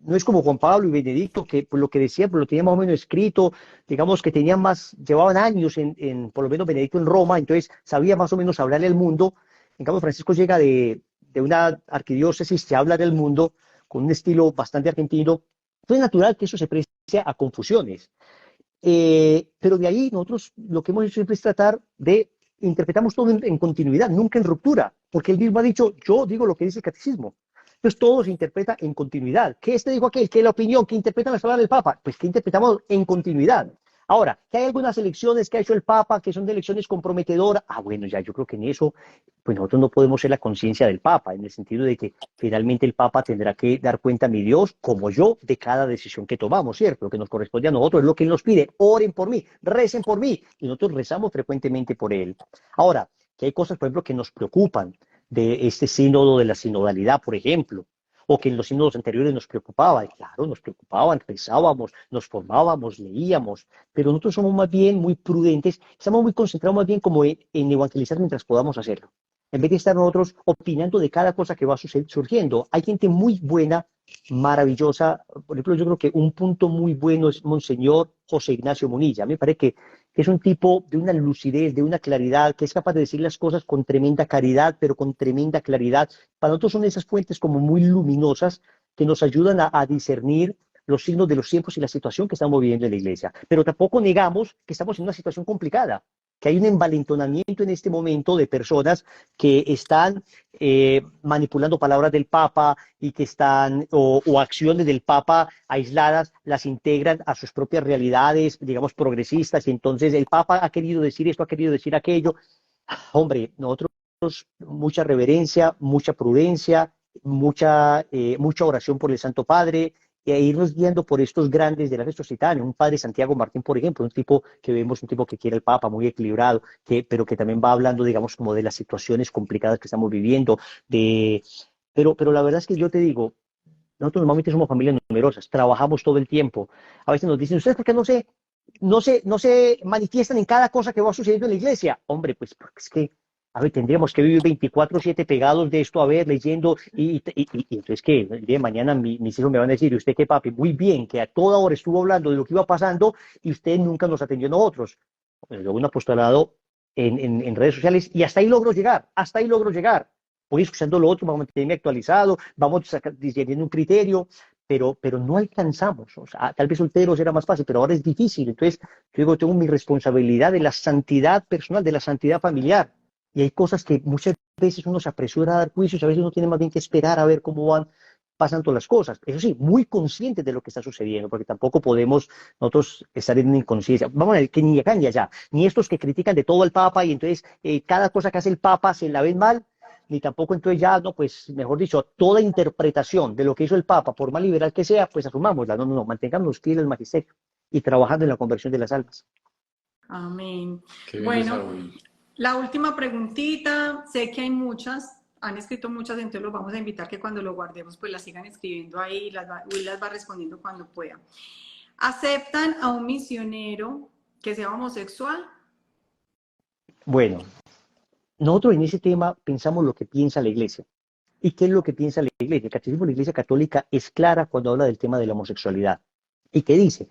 No es como Juan Pablo y Benedicto, que por lo que decía, pues lo tenía más o menos escrito, digamos que tenían llevaban años por lo menos Benedicto en Roma, entonces sabía más o menos hablarle al mundo. En cambio, Francisco llega de una arquidiócesis que habla del mundo con un estilo bastante argentino. Entonces es natural que eso se precie a confusiones. Pero de ahí nosotros lo que hemos hecho siempre es tratar de interpretamos todo en continuidad, nunca en ruptura, porque él mismo ha dicho, yo digo lo que dice el catecismo. Entonces todo se interpreta en continuidad. ¿Qué este dijo aquel? ¿Qué la opinión? ¿Qué interpretan las palabras del Papa? Pues que interpretamos en continuidad. Ahora, que hay algunas elecciones que ha hecho el Papa que son de elecciones comprometedoras. Ah, bueno, ya yo creo que en eso, pues nosotros no podemos ser la conciencia del Papa, en el sentido de que finalmente el Papa tendrá que dar cuenta a mi Dios, como yo, de cada decisión que tomamos, ¿cierto? Lo que nos corresponde a nosotros es lo que Él nos pide. Oren por mí, recen por mí. Y nosotros rezamos frecuentemente por Él. Ahora, que hay cosas, por ejemplo, que nos preocupan de este sínodo de la sinodalidad, por ejemplo, o que en los sínodos anteriores nos preocupaba, y claro, nos preocupaban, pensábamos, nos formábamos, leíamos, pero nosotros somos más bien muy prudentes, estamos muy concentrados más bien como en evangelizar mientras podamos hacerlo, en vez de estar nosotros opinando de cada cosa que va surgiendo. Hay gente muy buena, maravillosa, por ejemplo, yo creo que un punto muy bueno es Monseñor José Ignacio Munilla. Me parece que es un tipo de una lucidez, de una claridad, que es capaz de decir las cosas con tremenda caridad, pero con tremenda claridad. Para nosotros son esas fuentes como muy luminosas que nos ayudan a discernir los signos de los tiempos y la situación que estamos viviendo en la iglesia. Pero tampoco negamos que estamos en una situación complicada, que hay un envalentonamiento en este momento de personas que están manipulando palabras del Papa y que están, o acciones del Papa aisladas, las integran a sus propias realidades, digamos, progresistas, y entonces el Papa ha querido decir esto, ha querido decir aquello. Hombre, nosotros mucha reverencia, mucha prudencia, mucha oración por el Santo Padre, e irnos guiando por estos grandes de la fe societaria, un padre Santiago Martín, por ejemplo, un tipo que vemos, un tipo que quiere el Papa, muy equilibrado, pero que también va hablando, digamos, como de las situaciones complicadas que estamos viviendo, pero la verdad es que yo te digo, nosotros normalmente somos familias numerosas, trabajamos todo el tiempo. A veces nos dicen, ¿ustedes por qué no se manifiestan en cada cosa que va sucediendo en la iglesia? Hombre, pues porque es que, a ver, tendríamos que vivir 24/7 pegados de esto, a ver, leyendo, y entonces, ¿qué? El día de mañana mis hijos me van a decir, ¿y usted qué, papi? Muy bien, que a toda hora estuvo hablando de lo que iba pasando y usted nunca nos atendió a nosotros. Bueno, yo hago un apostolado en redes sociales y hasta ahí logro llegar, hasta ahí logro llegar. Voy escuchando lo otro, vamos a mantenerme actualizado, vamos teniendo un criterio, pero no alcanzamos. O sea, tal vez solteros era más fácil, pero ahora es difícil. Entonces, yo digo, tengo mi responsabilidad de la santidad personal, de la santidad familiar. Y hay cosas que muchas veces uno se apresura a dar juicios, a veces uno tiene más bien que esperar a ver cómo van pasando las cosas. Eso sí, muy conscientes de lo que está sucediendo, porque tampoco podemos nosotros estar en una inconsciencia. Vamos a ver, que ni acá ni allá, ni estos que critican de todo al Papa y entonces cada cosa que hace el Papa se la ven mal, ni tampoco entonces ya, no, pues mejor dicho, toda interpretación de lo que hizo el Papa, por más liberal que sea, pues asumámosla. No, no, no, mantengamos fieles al magisterio y trabajando en la conversión de las almas. Amén. Qué belleza, Bueno, Will. la última preguntita, sé que hay muchas, han escrito muchas, entonces los vamos a invitar que cuando lo guardemos pues las sigan escribiendo ahí y Will las va respondiendo cuando pueda. ¿Aceptan a un misionero que sea homosexual? Bueno, nosotros en ese tema pensamos lo que piensa la Iglesia. ¿Y qué es lo que piensa la Iglesia? El catecismo de la Iglesia Católica es clara cuando habla del tema de la homosexualidad. ¿Y qué dice?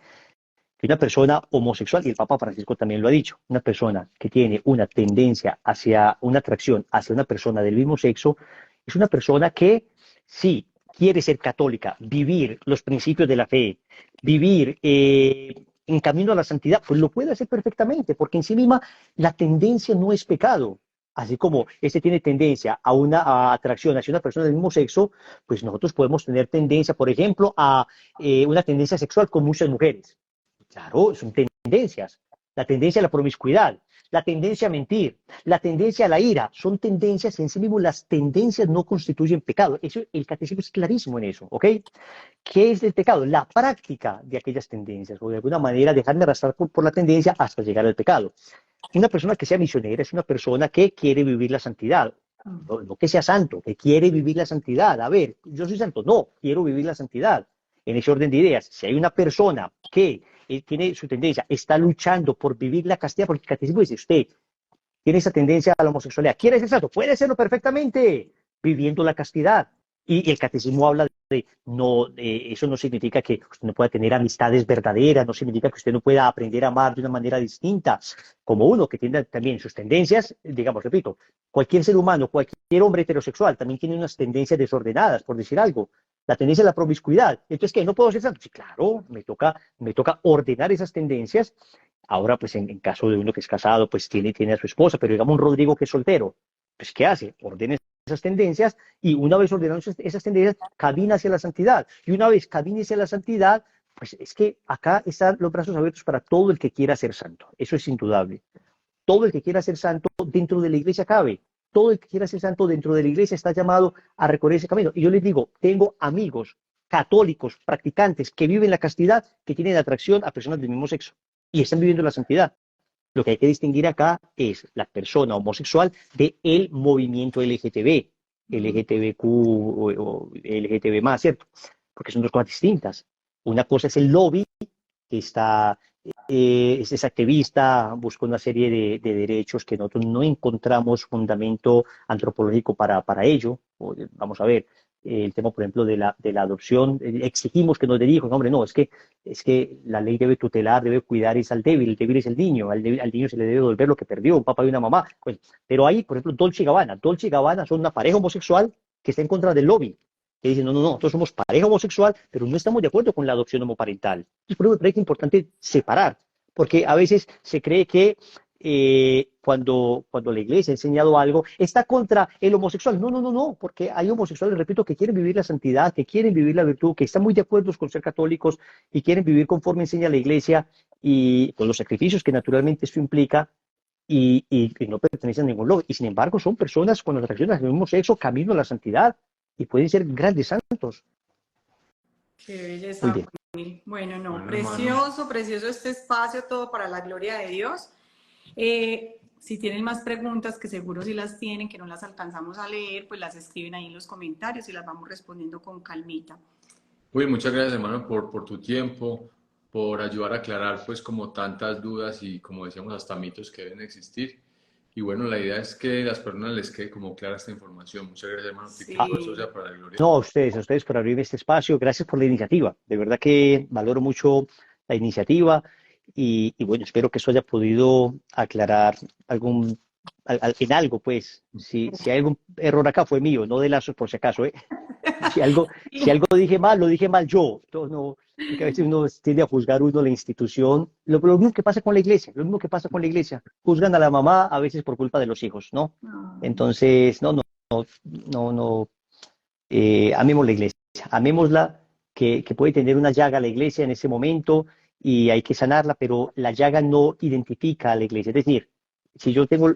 Que una persona homosexual, y el Papa Francisco también lo ha dicho, una persona que tiene una tendencia hacia una atracción hacia una persona del mismo sexo, es una persona que sí quiere ser católica, vivir los principios de la fe, vivir en camino a la santidad, pues lo puede hacer perfectamente, porque en sí misma la tendencia no es pecado. Así como este tiene tendencia a una atracción hacia una persona del mismo sexo, pues nosotros podemos tener tendencia, por ejemplo, a una tendencia sexual con muchas mujeres. Claro, son tendencias. La tendencia a la promiscuidad, la tendencia a mentir, la tendencia a la ira, son tendencias en sí mismo. Las tendencias no constituyen pecado. Eso, el catecismo es clarísimo en eso, ¿ok? ¿Qué es el pecado? La práctica de aquellas tendencias, o de alguna manera dejarme arrastrar por la tendencia hasta llegar al pecado. Una persona que sea misionera es una persona que quiere vivir la santidad. No, no que sea santo, que quiere vivir la santidad. A ver, yo soy santo, no, quiero vivir la santidad. En ese orden de ideas, si hay una persona que tiene su tendencia, está luchando por vivir la castidad, porque el catecismo dice, usted tiene esa tendencia a la homosexualidad, quiere ser santo, puede serlo perfectamente, viviendo la castidad. Y el catecismo habla de, no, eso no significa que usted no pueda tener amistades verdaderas, no significa que usted no pueda aprender a amar de una manera distinta, como uno que tiene también sus tendencias, digamos, repito, cualquier ser humano, cualquier hombre heterosexual también tiene unas tendencias desordenadas, por decir algo. La tendencia a la promiscuidad. Entonces, ¿qué? ¿No puedo ser santo? Sí, claro, me toca ordenar esas tendencias Ahora, pues en caso de uno que es casado, pues tiene a su esposa, pero digamos un Rodrigo que es soltero, pues ¿qué hace? Ordena esas tendencias y una vez ordenando esas tendencias, camina hacia la santidad. Y una vez camine hacia la santidad, pues es que acá están los brazos abiertos para todo el que quiera ser santo. Eso es indudable. Todo el que quiera ser santo dentro de la iglesia cabe. Todo el que quiera ser santo dentro de la iglesia está llamado a recorrer ese camino. Y yo les digo, tengo amigos católicos, practicantes, que viven la castidad, que tienen atracción a personas del mismo sexo y están viviendo la santidad. Lo que hay que distinguir acá es la persona homosexual del movimiento LGTB, LGTBQ o LGTB más, ¿cierto? Porque son dos cosas distintas. Una cosa es el lobby, que está, es activista, busca una serie de derechos que nosotros no encontramos fundamento antropológico para ello. Vamos a ver, el tema, por ejemplo, de la adopción, exigimos que nos den hijos. No, hombre, no, es que la ley debe tutelar, debe cuidar es al débil. El débil es el niño, al niño se le debe devolver lo que perdió, un papá y una mamá. Pues, pero ahí, por ejemplo, Dolce y Gabbana son una pareja homosexual que está en contra del lobby, que dicen, no, no, no, nosotros somos pareja homosexual, pero no estamos de acuerdo con la adopción homoparental. Es por eso me parece que es importante separar, porque a veces se cree que cuando la iglesia ha enseñado algo, está contra el homosexual. No, no, no, no, porque hay homosexuales, repito, que quieren vivir la santidad, que quieren vivir la virtud, que están muy de acuerdo con ser católicos y quieren vivir conforme enseña la iglesia y con los sacrificios que naturalmente esto implica. Y no pertenecen a ningún lobby. Y sin embargo, son personas con atracciones al mismo sexo, camino a la santidad y pueden ser grandes santos. Qué belleza. Muy bien. Bueno, no, Bueno, precioso, precioso este espacio, todo para la gloria de Dios. Si tienen más preguntas, que seguro si las tienen, que no las alcanzamos a leer, pues las escriben ahí en los comentarios y las vamos respondiendo con calmita. Uy, muchas gracias, hermano, por tu tiempo, por ayudar a aclarar, pues, como tantas dudas y, como decíamos, hasta mitos que deben existir. Y bueno, la idea es que a las personas les quede como clara esta información. Muchas gracias, hermano, que Sí. todo eso sea para la gloria. No, a ustedes por abrirme este espacio. Gracias por la iniciativa. De verdad que valoro mucho la iniciativa y bueno, espero que eso haya podido aclarar en algo, pues. Si hay algún error acá fue mío, no de Lazos por si acaso, ¿eh? Si algo dije mal, lo dije mal yo. No, porque a veces uno tiende a juzgar la institución. Lo mismo que pasa con la iglesia, lo mismo que pasa con la iglesia. Juzgan a la mamá a veces por culpa de los hijos, ¿no? Entonces, no, no, no, no, no. Amemos la iglesia, amémosla, que puede tener una llaga la iglesia en ese momento y hay que sanarla, pero la llaga no identifica a la iglesia. Es decir, si yo tengo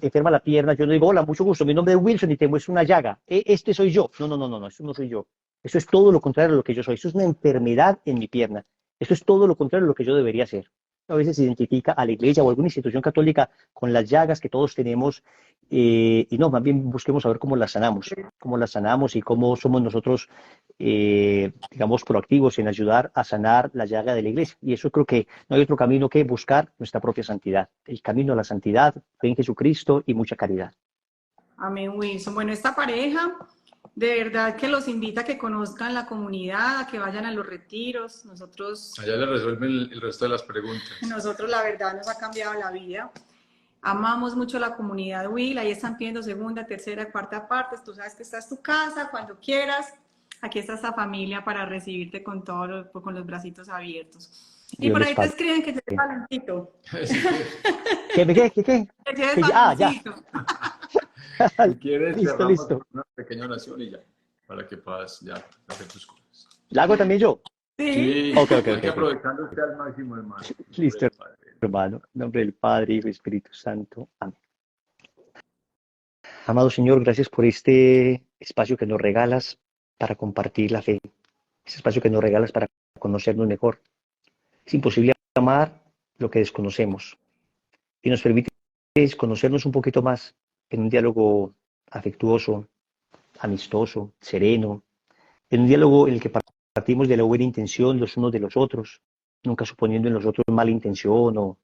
enferma la pierna, yo no digo, hola, mucho gusto, mi nombre es Wilson y te muestro una llaga. Este soy yo. No, no, no, no, no, eso no soy yo. Eso es todo lo contrario a lo que yo soy. Eso es una enfermedad en mi pierna. Eso es todo lo contrario a lo que yo debería ser. A veces se identifica a la iglesia o a alguna institución católica con las llagas que todos tenemos y no, más bien busquemos saber cómo las sanamos y cómo somos nosotros, digamos, proactivos en ayudar a sanar la llaga de la iglesia. Y eso creo que no hay otro camino que buscar nuestra propia santidad. El camino a la santidad, fe en Jesucristo y mucha caridad. Amén, Wilson. Bueno, esta pareja, de verdad que los invita a que conozcan la comunidad, a que vayan a los retiros. Nosotros, Allá le resuelven el resto de las preguntas. la verdad, nos ha cambiado la vida. Amamos mucho la comunidad Will, ahí están pidiendo segunda, tercera, cuarta parte. Tú sabes que esta es tu casa, cuando quieras. Aquí está esta familia para recibirte con con los bracitos abiertos. Y Dios por les ahí te pague. escriben que lleves baloncito. ¿Qué? Que lleves Ya. baloncito. Si quieres, Listo, cerramos listo. con una pequeña oración y ya, para que puedas ya hacer tus cosas. ¿La hago también yo? Sí. Sí, Ok. hay que aprovechando usted al máximo, hermano. Listo, hermano. En nombre del Padre, Hijo y Espíritu Santo. Amén. Amado Señor, gracias por este espacio que nos regalas para compartir la fe. Este espacio que nos regalas para conocernos mejor. Es imposible amar lo que desconocemos. Y nos permite conocernos un poquito más en un diálogo afectuoso, amistoso, sereno, en un diálogo en el que partimos de la buena intención los unos de los otros, nunca suponiendo en los otros mala intención o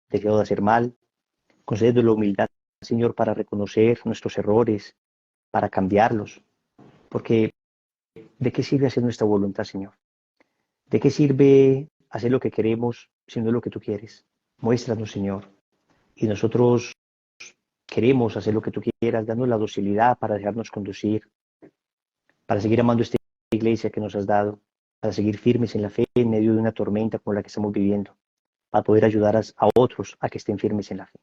deseo de hacer mal, concediendo la humildad, Señor, para reconocer nuestros errores, para cambiarlos, porque ¿de qué sirve hacer nuestra voluntad, Señor? ¿De qué sirve hacer lo que queremos si no es lo que tú quieres? Muéstranos, Señor, y nosotros queremos hacer lo que tú quieras, dándonos la docilidad para dejarnos conducir, para seguir amando esta iglesia que nos has dado, para seguir firmes en la fe en medio de una tormenta como la que estamos viviendo, a poder ayudar a otros a que estén firmes en la fe.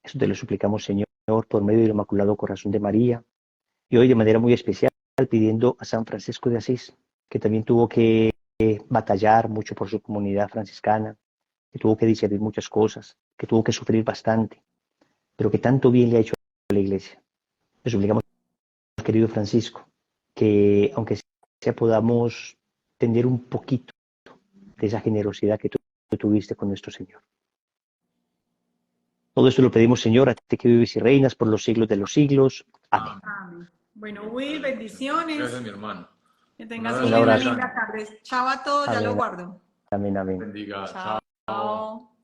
Eso te lo suplicamos, Señor, por medio del Inmaculado Corazón de María, y hoy de manera muy especial pidiendo a San Francisco de Asís, que también tuvo que batallar mucho por su comunidad franciscana, que tuvo que discernir muchas cosas, que tuvo que sufrir bastante, pero que tanto bien le ha hecho a la Iglesia. Le suplicamos, querido Francisco, que aunque sea podamos tener un poquito de esa generosidad que tú tuviste con nuestro Señor. Todo esto lo pedimos, Señor, a ti que vives y reinas por los siglos de los siglos. Amén. Amén. Bueno, Will, bendiciones. Gracias, mi hermano. Que tengas Un una abrazo. linda tarde. Chao a todos, ya lo Amén, guardo. amén, amén. Bendiga. Chao. Chao.